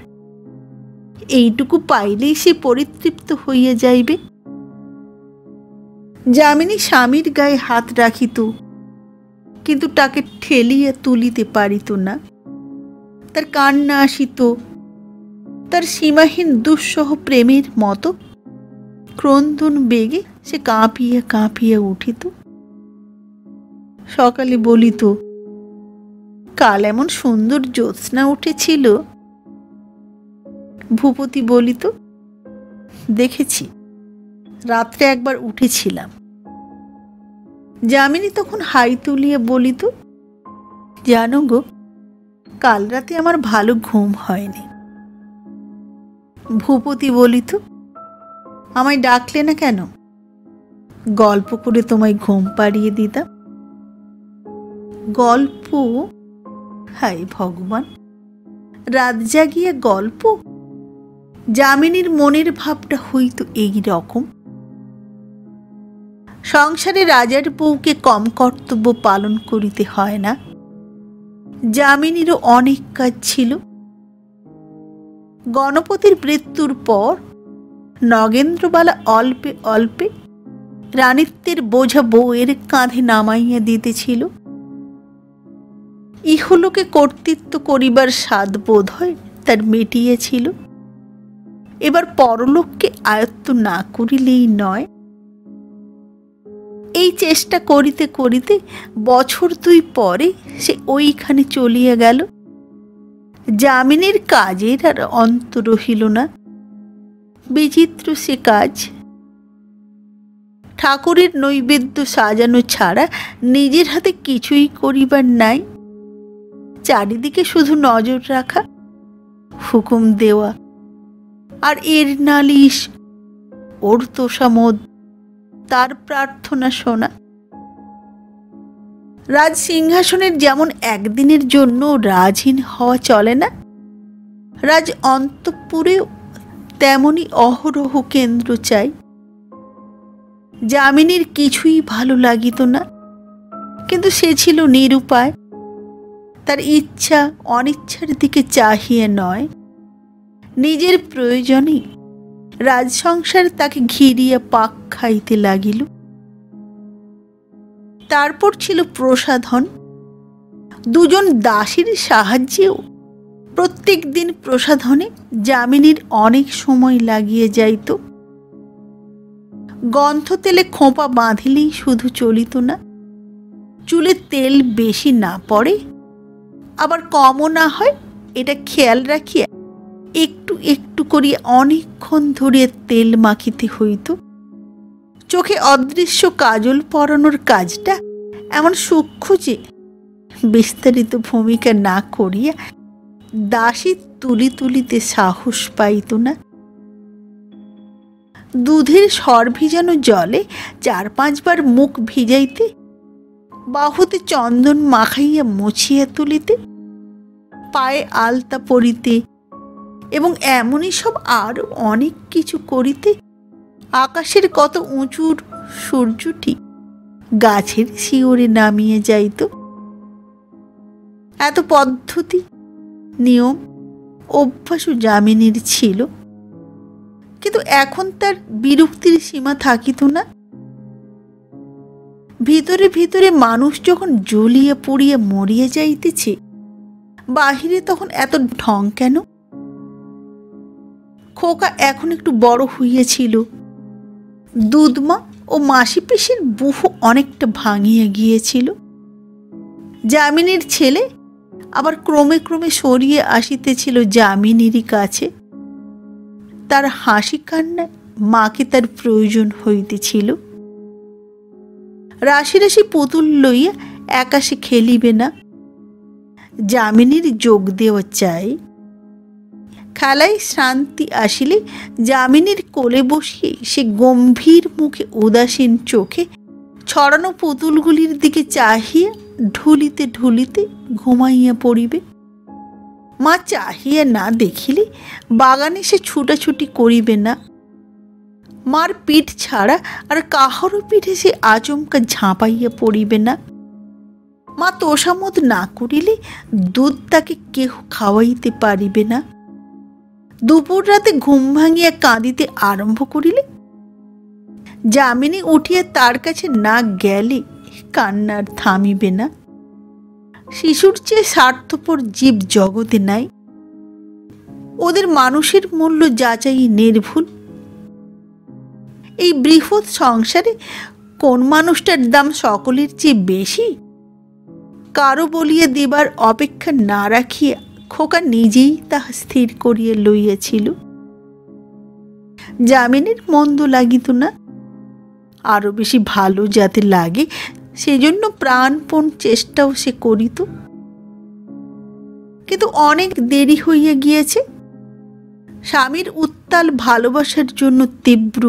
এইটুকু পাইলেই সে পরিতৃপ্ত হইয়া যাইবে। যামিনী স্বামীর গায়ে হাত রাখিত, কিন্তু তাকে ঠেলিয়া তুলিতে পারিত না। তার কান্না আসিত, তার সীমাহীন দুঃসহ প্রেমের মতো ক্রন্দন বেগে সে কাঁপিয়া কাঁপিয়া উঠিত। সকালে বলিত, কাল এমন সুন্দর জ্যোৎস্না উঠেছিল। ভূপতি বলিত, দেখেছি, রাত্রে একবার উঠেছিলাম। যামিনী তখন হাই তুলিয়া বলিত, জানো গো, কাল রাতে আমার ভালো ঘুম হয়নি। ভূপতি বলিত, আমায় ডাকলে না কেন? গল্প করে তোমায় ঘুম পাড়িয়ে দিতাম। গল্প? হায় ভগবান, রাত জাগিয়া গল্প? যামিনীর মনের ভাবটা হইত এই রকম। সংসারে রাজার বউকে কম কর্তব্য পালন করিতে হয় না। যামিনীরও অনেক কাজ ছিল। গণপতির মৃত্যুর পর নগেন্দ্রবালা অল্পে অল্পে রানীত্বের বোঝা বউয়ের কাঁধে নামাইয়া দিতেছিল। ইহলোকে কর্তৃত্ব করিবার স্বাদ বোধ হয় তার মিটিয়েছিল। এবার পরলোককে আয়ত্ত না করিলেই নয়। এই চেষ্টা করিতে করিতে বছর 2 পরে সে ওইখানে চলিয়া গেল। যামিনীর কাজের আর অন্ত রহিল না। বিচিত্র সে কাজ। ঠাকুরের নৈবেদ্য সাজানো ছাড়া নিজের হাতে কিছুই করিবার নাই। চারিদিকে শুধু নজর রাখা, হুকুম দেওয়া, আর এর নালিশ, ওর তোষামোদ, তার প্রার্থনা শোনা। রাজ সিংহাসনের যেমন একদিনের জন্য রাজহীন হওয়া চলে না, রাজ অন্তঃপুরেও তেমনি অহরহ কেন্দ্র চাই। যামিনীর কিছুই ভালো লাগিত না, কিন্তু সে ছিল নিরুপায়। তার ইচ্ছা অনিচ্ছার দিকে চাহিয়ে নয়, নিজের প্রয়োজনেই রাজসংসার তাকে ঘিরিয়া পাক খাইতে লাগিল। তারপর ছিল প্রসাধন। 2 দাসীর সাহায্যেও প্রত্যেক দিন প্রসাধনে যামিনীর অনেক সময় লাগিয়ে যাইত। গন্ধ তেলে খোঁপা বাঁধিলেই শুধু চলিত না, চুলে তেল বেশি না পড়ে, আবার কমও না হয়, এটা খেয়াল রাখিয়া একটু একটু করিয়া অনেকক্ষণ ধরিয়া তেল মাখিতে হইত। চোখে অদৃশ্য কাজল পরানোর কাজটা এমন সূক্ষ্ম যে বিস্তারিত ভূমিকা না করিয়া দাসী তুলি তুলিতে সাহস পাইত না। দুধের সর ভিজানো জলে 4-5 বার মুখ ভিজাইতে, বাহুতে চন্দন মাখাইয়া মুছিয়া তুলিতে, পায়ে আলতা পরিতে এবং এমনই সব আরও অনেক কিছু করিতে আকাশের কত উঁচুর সূর্যটি গাছের শিওরে নামিয়ে যাইত। এত পদ্ধতি, নিয়ম, অভ্যাসও যামিনীর ছিল, কিন্তু এখন তার বিরক্তির সীমা থাকিত না। ভিতরে ভিতরে মানুষ যখন জ্বলিয়ে পুড়িয়ে মরিয়ে যাইতেছে, বাহিরে তখন এত ঢং কেন? খোকা এখন একটু বড় হইয়াছিল, দুধমা ও মাসি পিসির বুহু অনেকটা ভাঙিয়া গিয়েছিল। যামিনীর ছেলে আবার ক্রমে ক্রমে সরিয়ে আসিতেছিল যামিনীরই কাছে। তার হাসি কান্নায় মাকে তার প্রয়োজন হইতেছিল। রাশি রাশি পুতুল লইয়া একাশে খেলিবে না, যামিনীর যোগ দেওয়া চাই। খেলায় শান্তি আসিলে যামিনীর কোলে বসিয়ে সে গম্ভীর মুখে উদাসীন চোখে ছড়ানো পুতুলগুলির দিকে চাহিয়া ঢুলিতে ঢুলিতে ঘুমাইয়া পড়িবে। মা চাহিয়া না দেখিলে বাগানে সে ছুটাছুটি করিবে না। মার পিঠ ছাড়া আর কাহারও পিঠে সে আচমকা ঝাঁপাইয়া পড়িবে না। মা তোষামোদ না করিলে দুধ তাকে কেহ খাওয়াইতে পারিবে না। দুপুর রাতে ঘুম ভাঙিয়া কাঁদিতে আরম্ভ করিলে যামিনী উঠিয়া তার কাছে না গেলে কান্নার থামিবে না। শিশুর চেয়ে স্বার্থপর জীব জগতে নাই। ওদের মানুষের মূল্য যাচাই নির্ভুল। এই বৃহৎ সংসারে কোন মানুষটার দাম সকলের চেয়ে বেশি, কারো বলিয়া দেবার অপেক্ষা না রাখিয়া খোকা নিজেই তাহা স্থির করিয়া লইয়াছিল। যামিনীর মন্দ লাগিত না, আরো বেশি ভালো যাতে লাগে সেজন্য প্রাণপণ চেষ্টাও সে করিত। কিন্তু অনেক দেরি হইয়া গিয়েছে। স্বামীর উত্তাল ভালোবাসার জন্য তীব্র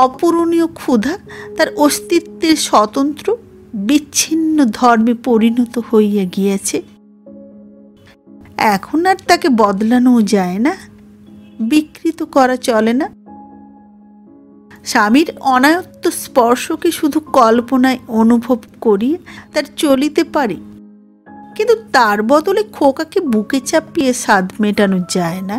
অপূরণীয় ক্ষুধা তার অস্তিত্বের স্বতন্ত্র বিচ্ছিন্ন ধর্মে পরিণত হইয়া গিয়েছে। এখন আর তাকে বদলানো যায় না, বিকৃত করা চলে না। স্বামীর অনায়ত্ত স্পর্শকে শুধু কল্পনায় অনুভব করিয়া তার চলিতে পারে, কিন্তু তার বদলে খোকাকে বুকে চাপিয়ে স্বাদ মেটানো যায় না।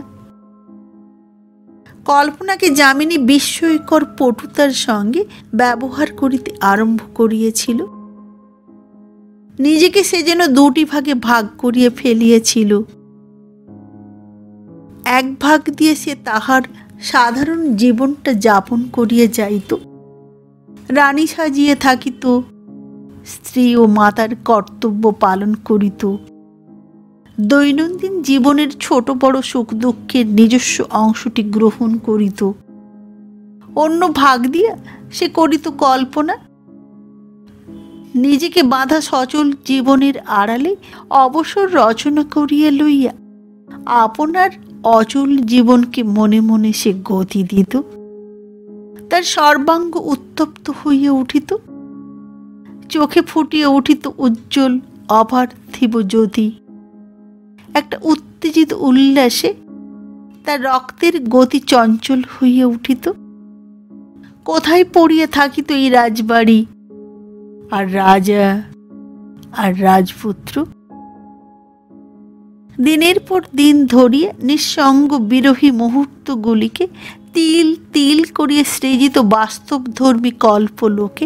কল্পনাকে যামিনী বিস্ময়কর পটুতার সঙ্গে ব্যবহার করিতে আরম্ভ করিয়েছিল। নিজেকে সে যেন দুটি ভাগে ভাগ করিয়া ফেলিয়েছিল। এক ভাগ দিয়ে সে তাহার সাধারণ জীবনটা যাপন করিয়া যাইত, রানী সাজিয়ে থাকিত, স্ত্রী ও মাতার কর্তব্য পালন করিত, দৈনন্দিন জীবনের ছোট বড় সুখ দুঃখের নিজস্ব অংশটি গ্রহণ করিত। অন্য ভাগ দিয়া সে করিত কল্পনা। নিজেকে বাঁধা সচল জীবনের আড়ালে অবসর রচনা করিয়া লইয়া আপনার অচল জীবনকে মনে মনে সে গতি দিত। তার সর্বাঙ্গ উত্তপ্ত হইয়া উঠিত, চোখে ফুটিয়া উঠিত উজ্জ্বল অপার্থিব জ্যোতি। একটা উত্তেজিত উল্লাসে তার রক্তের গতি চঞ্চল হইয়া উঠিত। কোথায় পড়িয়া থাকিত এই রাজবাড়ি আর রাজা আর রাজপুত্র? দিনের পর দিন ধরিয়া নিঃসঙ্গ বিরোহী মুহূর্তগুলিকে তিল তিল করিয়া সৃজিত বাস্তবধর্মী কল্পলোকে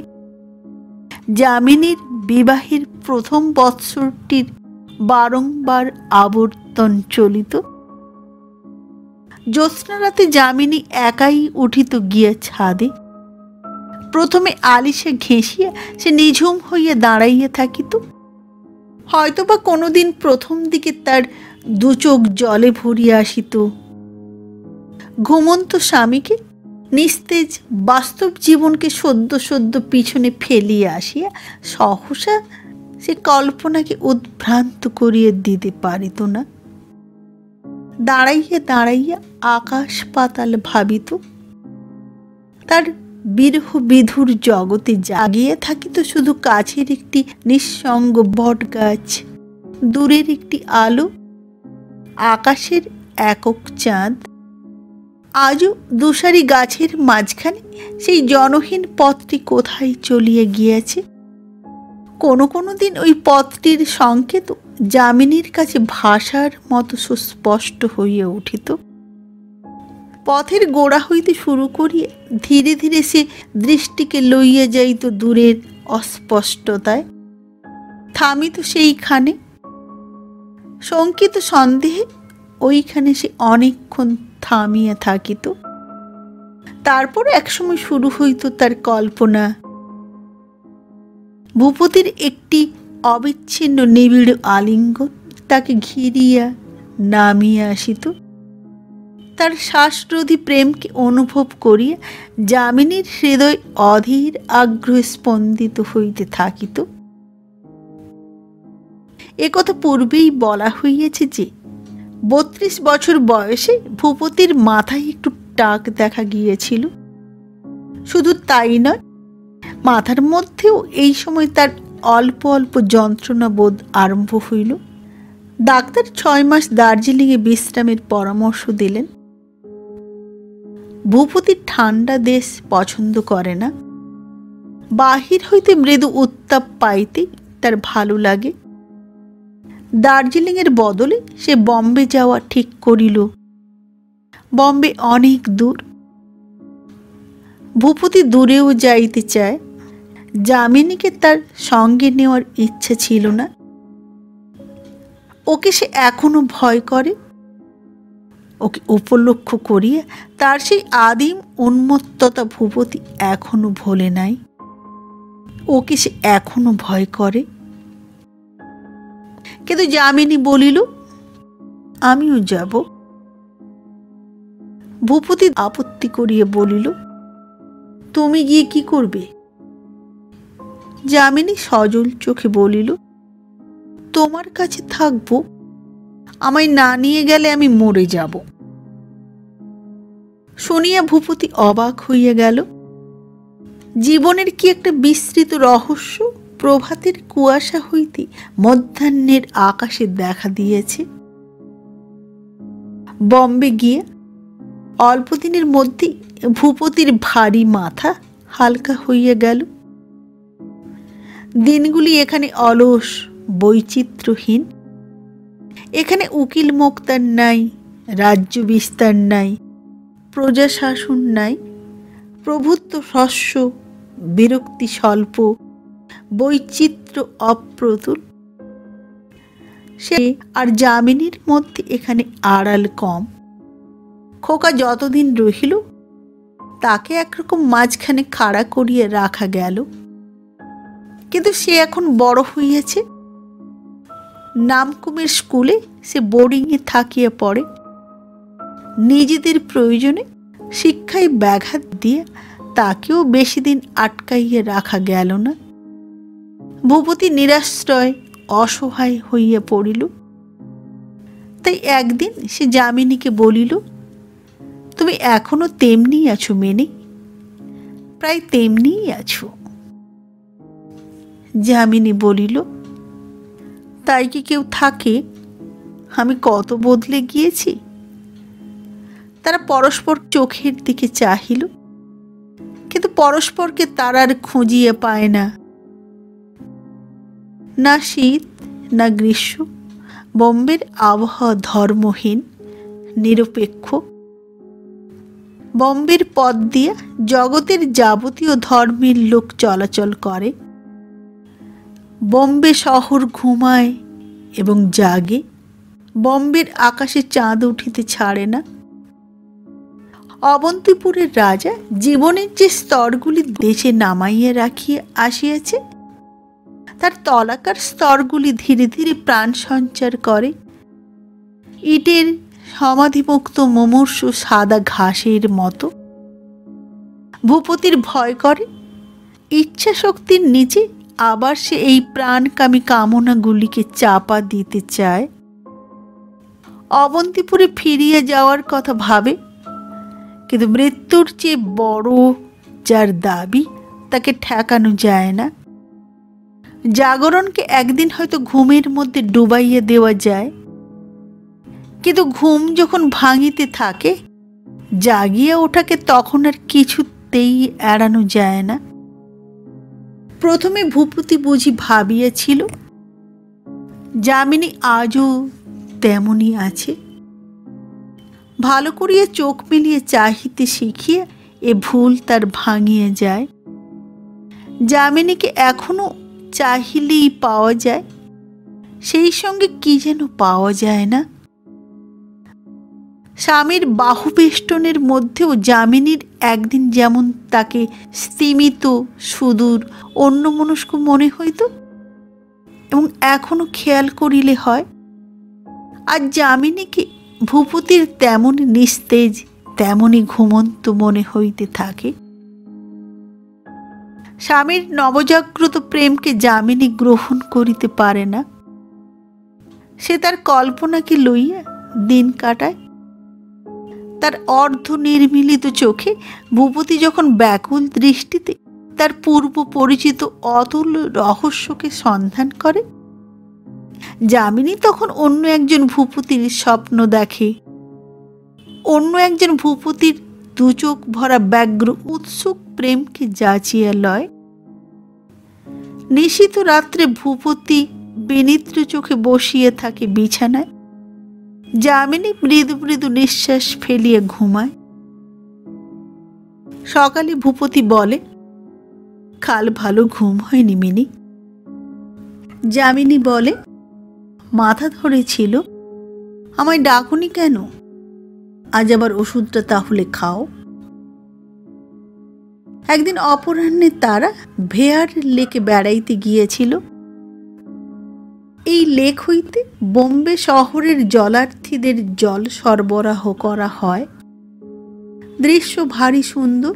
যামিনীর বিবাহের প্রথম বৎসরটির বারংবার আবর্তন চলিত। জ্যোৎস্না রাতে যামিনী একাই উঠিত গিয়া ছাদে। প্রথমে আলিশা ঘেঁষিয়া সে নিঝুম হইয়া দাঁড়াইয়া থাকিত। হয়তোবা কোনোদিন প্রথম দিকে তার দু চোখ জলে ভরিয়া আসিত। ঘুমন্ত স্বামীকে, নিস্তেজ বাস্তব জীবনকে সদ্য সদ্য পিছনে ফেলিয়া আসিয়া সহসা সে কল্পনাকে উদ্ভ্রান্ত করিয়া দিতে পারিত না। দাঁড়াইয়া দাঁড়াইয়া আকাশ পাতাল ভাবিত। তার বিরহ বিধুর জগতে জাগিয়া থাকিত শুধু কাছের একটি নিঃসঙ্গ বট গাছ, দূরের একটি আলো, আকাশের একক চাঁদ। আজও দুসারি গাছের মাঝখানে সেই জনহীন পথটি কোথায় চলিয়ে গিয়েছে। কোনো কোনো দিন ওই পথটির সংকেত যামিনীর কাছে ভাষার মতো সুস্পষ্ট হইয়া উঠিত। পথের গোড়া হইতে শুরু করিয়া ধীরে ধীরে সে দৃষ্টিকে লইয়া যাইত দূরের অস্পষ্টতায়, থামিত সেইখানে। শঙ্কিত সন্দেহে ওইখানে সে অনেকক্ষণ থামিয়া থাকিত। তারপর একসময় শুরু হইত তার কল্পনা। ভূপতির একটি অবিচ্ছিন্ন নিবিড় আলিঙ্গন তাকে ঘিরিয়া নামিয়া আসিত। তার শ্বাসরোধী প্রেমকে অনুভব করিয়া যামিনীর হৃদয় অধীর আগ্রহে স্পন্দিত হইতে থাকিত। একথা পূর্বেই বলা হইয়াছে যে 32 বছর বয়সে ভূপতির মাথায় একটু টাক দেখা গিয়েছিল। শুধু তাই নয়, মাথার মধ্যেও এই সময় তার অল্প অল্প যন্ত্রণা বোধ আরম্ভ হইল। ডাক্তার 6 মাস দার্জিলিংয়ে বিশ্রামের পরামর্শ দিলেন। ভূপতি ঠান্ডা দেশ পছন্দ করে না। বাহির হইতে মৃদু উত্তাপ পাইতে তার ভালো লাগে। দার্জিলিংয়ের বদলে সে বম্বে যাওয়া ঠিক করিল। বম্বে অনেক দূর। ভূপতি দূরেও যাইতে চায়। যামিনীকে তার সঙ্গে নেওয়ার ইচ্ছা ছিল না। ওকে সে এখনো ভয় করে। ওকে উপলক্ষ করিয়া তার সেই আদিম উন্মত্ততা ভূপতি এখনো ভোলে নাই। ওকে সে এখনো ভয় করে। কিন্তু যামিনী বলিল, আমিও যাব। ভূপতি আপত্তি করিয়া বলিল, তুমি গিয়ে কি করবে? যামিনী সজল চোখে বলিল, তোমার কাছে থাকবো। আমায় না নিয়ে গেলে আমি মরে যাব। শুনিয়া ভূপতি অবাক হইয়া গেল। জীবনের কি একটা বিস্তৃত রহস্য প্রভাতের কুয়াশা হইতে মধ্যাহ্নের আকাশে দেখা দিয়েছে। বম্বে গিয়ে অল্প দিনের মধ্যেই ভূপতির ভারী মাথা হালকা হইয়া গেল। দিনগুলি এখানে অলস, বৈচিত্র্যহীন। এখানে উকিল মোক্তার নাই, রাজ্য বিস্তার নাই, প্রজাশাসন নাই, প্রভুত্ব হ্রস্ব, বিরক্তি স্বল্প, বৈচিত্র্য অপ্রতুল। সে আর যামিনীর মধ্যে এখানে আড়াল কম। খোকা যতদিন রহিল তাকে একরকম মাঝখানে খাড়া করিয়ে রাখা গেল। কিন্তু সে এখন বড় হইয়াছে। নামকুমের স্কুলে সে বোর্ডিংয়ে থাকিয়া পড়ে। নিজেদের প্রয়োজনে শিক্ষায় ব্যাঘাত দিয়ে তাকেও বেশি দিন আটকাইয়া রাখা গেল না। ভূপতি নিরাশ্রয়, অসহায় হইয়া পড়িল। তাই একদিন সে যামিনীকে বলিল, তুমি এখনো তেমনি আছো মেনে, প্রায় তেমনিই আছো। যামিনী বলিল, তাই কি কেউ থাকে? আমি কত বদলে গিয়েছি। তারা পরস্পর চোখের দিকে চাহিল, কিন্তু পরস্পরকে তারা আর খুঁজিয়ে পায় না। না শীত না গ্রীষ্ম, বম্বের আবহাওয়া ধর্মহীন, নিরপেক্ষ। বম্বের পথ দিয়া জগতের যাবতীয় ধর্মের লোক চলাচল করে। বম্বে শহর ঘুমায় এবং জাগে। বম্বের আকাশে চাঁদ উঠিতে ছাড়ে না। অবন্তিপুরের রাজা জীবনের যে স্তরগুলি দেশে নামাইয়া রাখিয়া আসিয়াছে, তার তলাকার স্তরগুলি ধীরে ধীরে প্রাণ সঞ্চার করে। ইটের সমাধিমুক্ত মুমূর্ষু সাদা ঘাসের মতো। ভূপতির ভয় করে ইচ্ছা শক্তির নিচে আবার সে এই প্রাণকামী কামনাগুলিকে চাপা দিতে চায়। অবন্তিপুরে ফিরিয়ে যাওয়ার কথা ভাবে, কিন্তু মৃত্যুর চেয়ে বড় যার দাবি তাকে ঠেকানো যায় না। জাগরণকে একদিন হয়তো ঘুমের মধ্যে ডুবাইয়া দেওয়া যায়, কিন্তু ঘুম যখন ভাঙিতে থাকে, জাগিয়ে ওঠাকে তখন আর কিছুতেই এড়ানো যায় না। প্রথমে ভূপতি বুঝি ভাবিয়েছিল যামিনী আজও তেমনই আছে। ভালো করিয়া চোখ মিলিয়ে চাহিতে শিখিয়ে এ ভুল তার ভাঙিয়ে যায়। যামিনীকে এখনো চাহিলেই পাওয়া যায়, সেই সঙ্গে কি যেন পাওয়া যায় না। স্বামীর বাহুবেষ্টনের মধ্যেও যামিনীর একদিন যেমন তাকে স্তিমিত, সুদূর, অন্যমনস্ক মনে হইত, এবং এখনো খেয়াল করিলে হয়। আর যামিনীকে ভূপতির তেমনই নিস্তেজ, তেমনই ঘুমন্ত মনে হইতে থাকে। স্বামীর নবজাগ্রত প্রেমকে যামিনী গ্রহণ করিতে পারে না। সে তার কল্পনাকে লইয়া দিন কাটায়। তার অর্ধ নির্মিলিত চোখে ভূপতি যখন ব্যাকুল দৃষ্টিতে তার পূর্ব পরিচিত অতুল রহস্যকে সন্ধান করে, যামিনী তখন অন্য একজন ভূপতির স্বপ্ন দেখে। অন্য একজন ভূপতির দুচোখ ভরা ব্যগ্র উৎসুক প্রেমকে যাচিয়া লয়। নিশীথ রাত্রে ভূপতি বিনিদ্র চোখে বসিয়ে থাকে বিছানায়। যামিনী মৃদু মৃদু নিঃশ্বাস ফেলিয়ে ঘুমায়। সকালে ভূপতি বলে, কাল ভালো ঘুম হয়নি মিনি। যামিনী বলে, মাথা ধরেছিল, আমায় ডাকুনি কেন? আজ আবার ওষুধটা তাহলে খাও। একদিন অপরাহ্নে তারা ভেয়ার লেকে বেড়াইতে গিয়েছিল। এই লেক হইতে বোম্বে শহরের জলার্থীদের জল সরবরাহ করা হয়। দৃশ্য ভারী সুন্দর।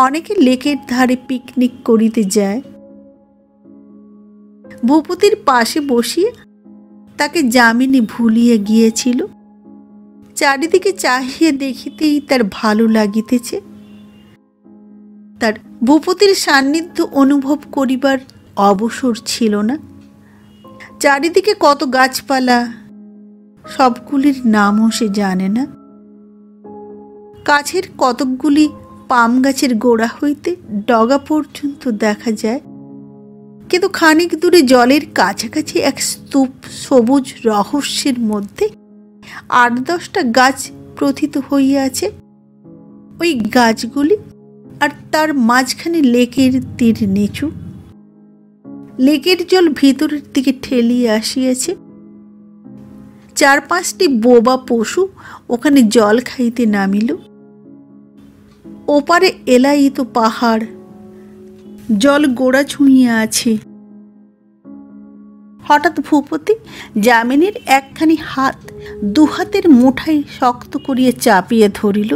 অনেকে লেকের ধারে পিকনিক করিতে যায়। ভূপতির পাশে বসিয়ে তাকে যামিনী ভুলিয়ে গিয়েছিল। চারিদিকে চাহিয়ে দেখিতেই তার ভালো লাগিতেছে। তার ভূপতির সান্নিধ্য অনুভব করিবার অবসর ছিল না। চারিদিকে কত গাছপালা, সবগুলির নামও সে জানে না। কাছের কতকগুলি পাম গাছের গোড়া হইতে ডগা পর্যন্ত দেখা যায়, কিন্তু খানিক দূরে জলের কাছাকাছি এক স্তূপ সবুজ রহস্যের মধ্যে 8-10টা গাছ প্রথিত হইয়াছে। ওই গাছগুলি আর তার মাঝখানে লেকের তীর নিচু। লেকের জল ভিতরের দিকে ঠেলিয়ে আসিয়াছে। 4-5টি বোবা পশু ওখানে জল খাইতে নামিল। ওপারে এলাইত পাহাড়, জল গোড়া ছুঁইয়া আছে। হঠাৎ ভূপতি যামিনীর একখানি হাত দুহাতের মুঠায় শক্ত করিয়া চাপিয়ে ধরিল।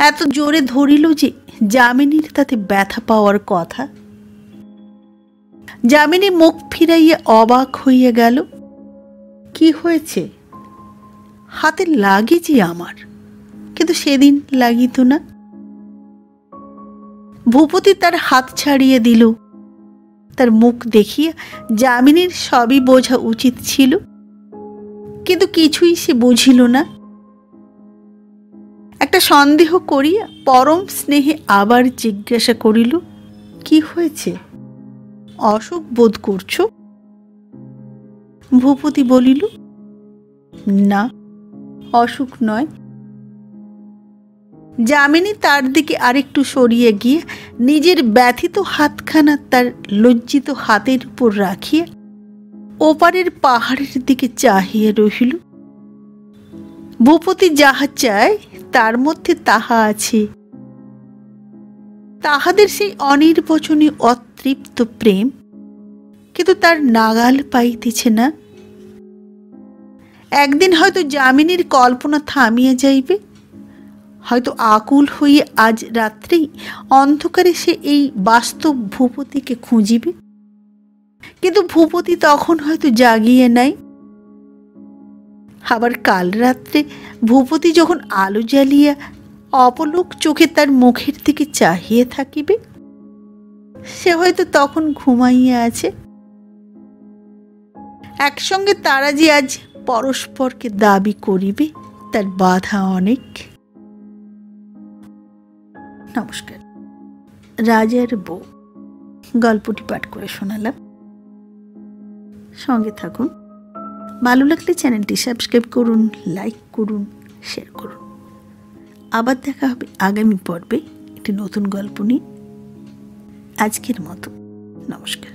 এত জোরে ধরিল যে যামিনীর তাতে ব্যথা পাওয়ার কথা। যামিনী মুখ ফিরাইয়া অবাক হইয়া গেল। কি হয়েছে? হাতে লাগে যে আমার, কিন্তু সেদিন লাগিত না। ভূপতি তার হাত ছাড়িয়ে দিল। তার মুখ দেখিয়া যামিনীর সবই বোঝা উচিত ছিল, কিন্তু কিছুই সে বুঝিল না। একটা সন্দেহ করিয়া পরম স্নেহে আবার জিজ্ঞাসা করিল, কি হয়েছে? অসুখ বোধ করছো? ভূপতি বলিল, না, অসুখ নয়। যামিনী তার দিকে আরেকটু সরিয়ে গিয়ে নিজের ব্যথিত হাতখানা তার লজ্জিত হাতের উপর রাখিয়া ওপারের পাহাড়ের দিকে চাহিয়া রহিল। ভূপতি যাহা চায় তার মধ্যে তাহা আছে। তাহাদের সেই অনির্বচনীয় অতৃপ্ত প্রেম, কিন্তু তার নাগাল পাইতেছে না। একদিন হয়তো যামিনীর কল্পনা থামিয়া যাইবে, হয়তো আকুল হইয়া আজ রাত্রেই অন্ধকারে সে এই বাস্তব ভূপতিকে খুঁজিবে, কিন্তু ভূপতি তখন হয়তো জাগিয়ে নাই। আবার কাল রাত্রে ভূপতি যখন আলো জ্বালিয়া অপলক চোখে তার মুখের দিকে চাহিয়ে থাকিবে, সে হয়তো তখন ঘুমাইয়া আছে। একসঙ্গে তারা যে আজ পরস্পরকে দাবি করিবে তার বাধা অনেক। নমস্কার। রাজার বউ গল্পটি পাঠ করে শোনালাম। সঙ্গে থাকুন। ভালো লাগলে চ্যানেলটি সাবস্ক্রাইব করুন, লাইক করুন, শেয়ার করুন। আবার দেখা হবে আগামী পর্বে একটি নতুন গল্প নিয়ে। আজকের মতো নমস্কার।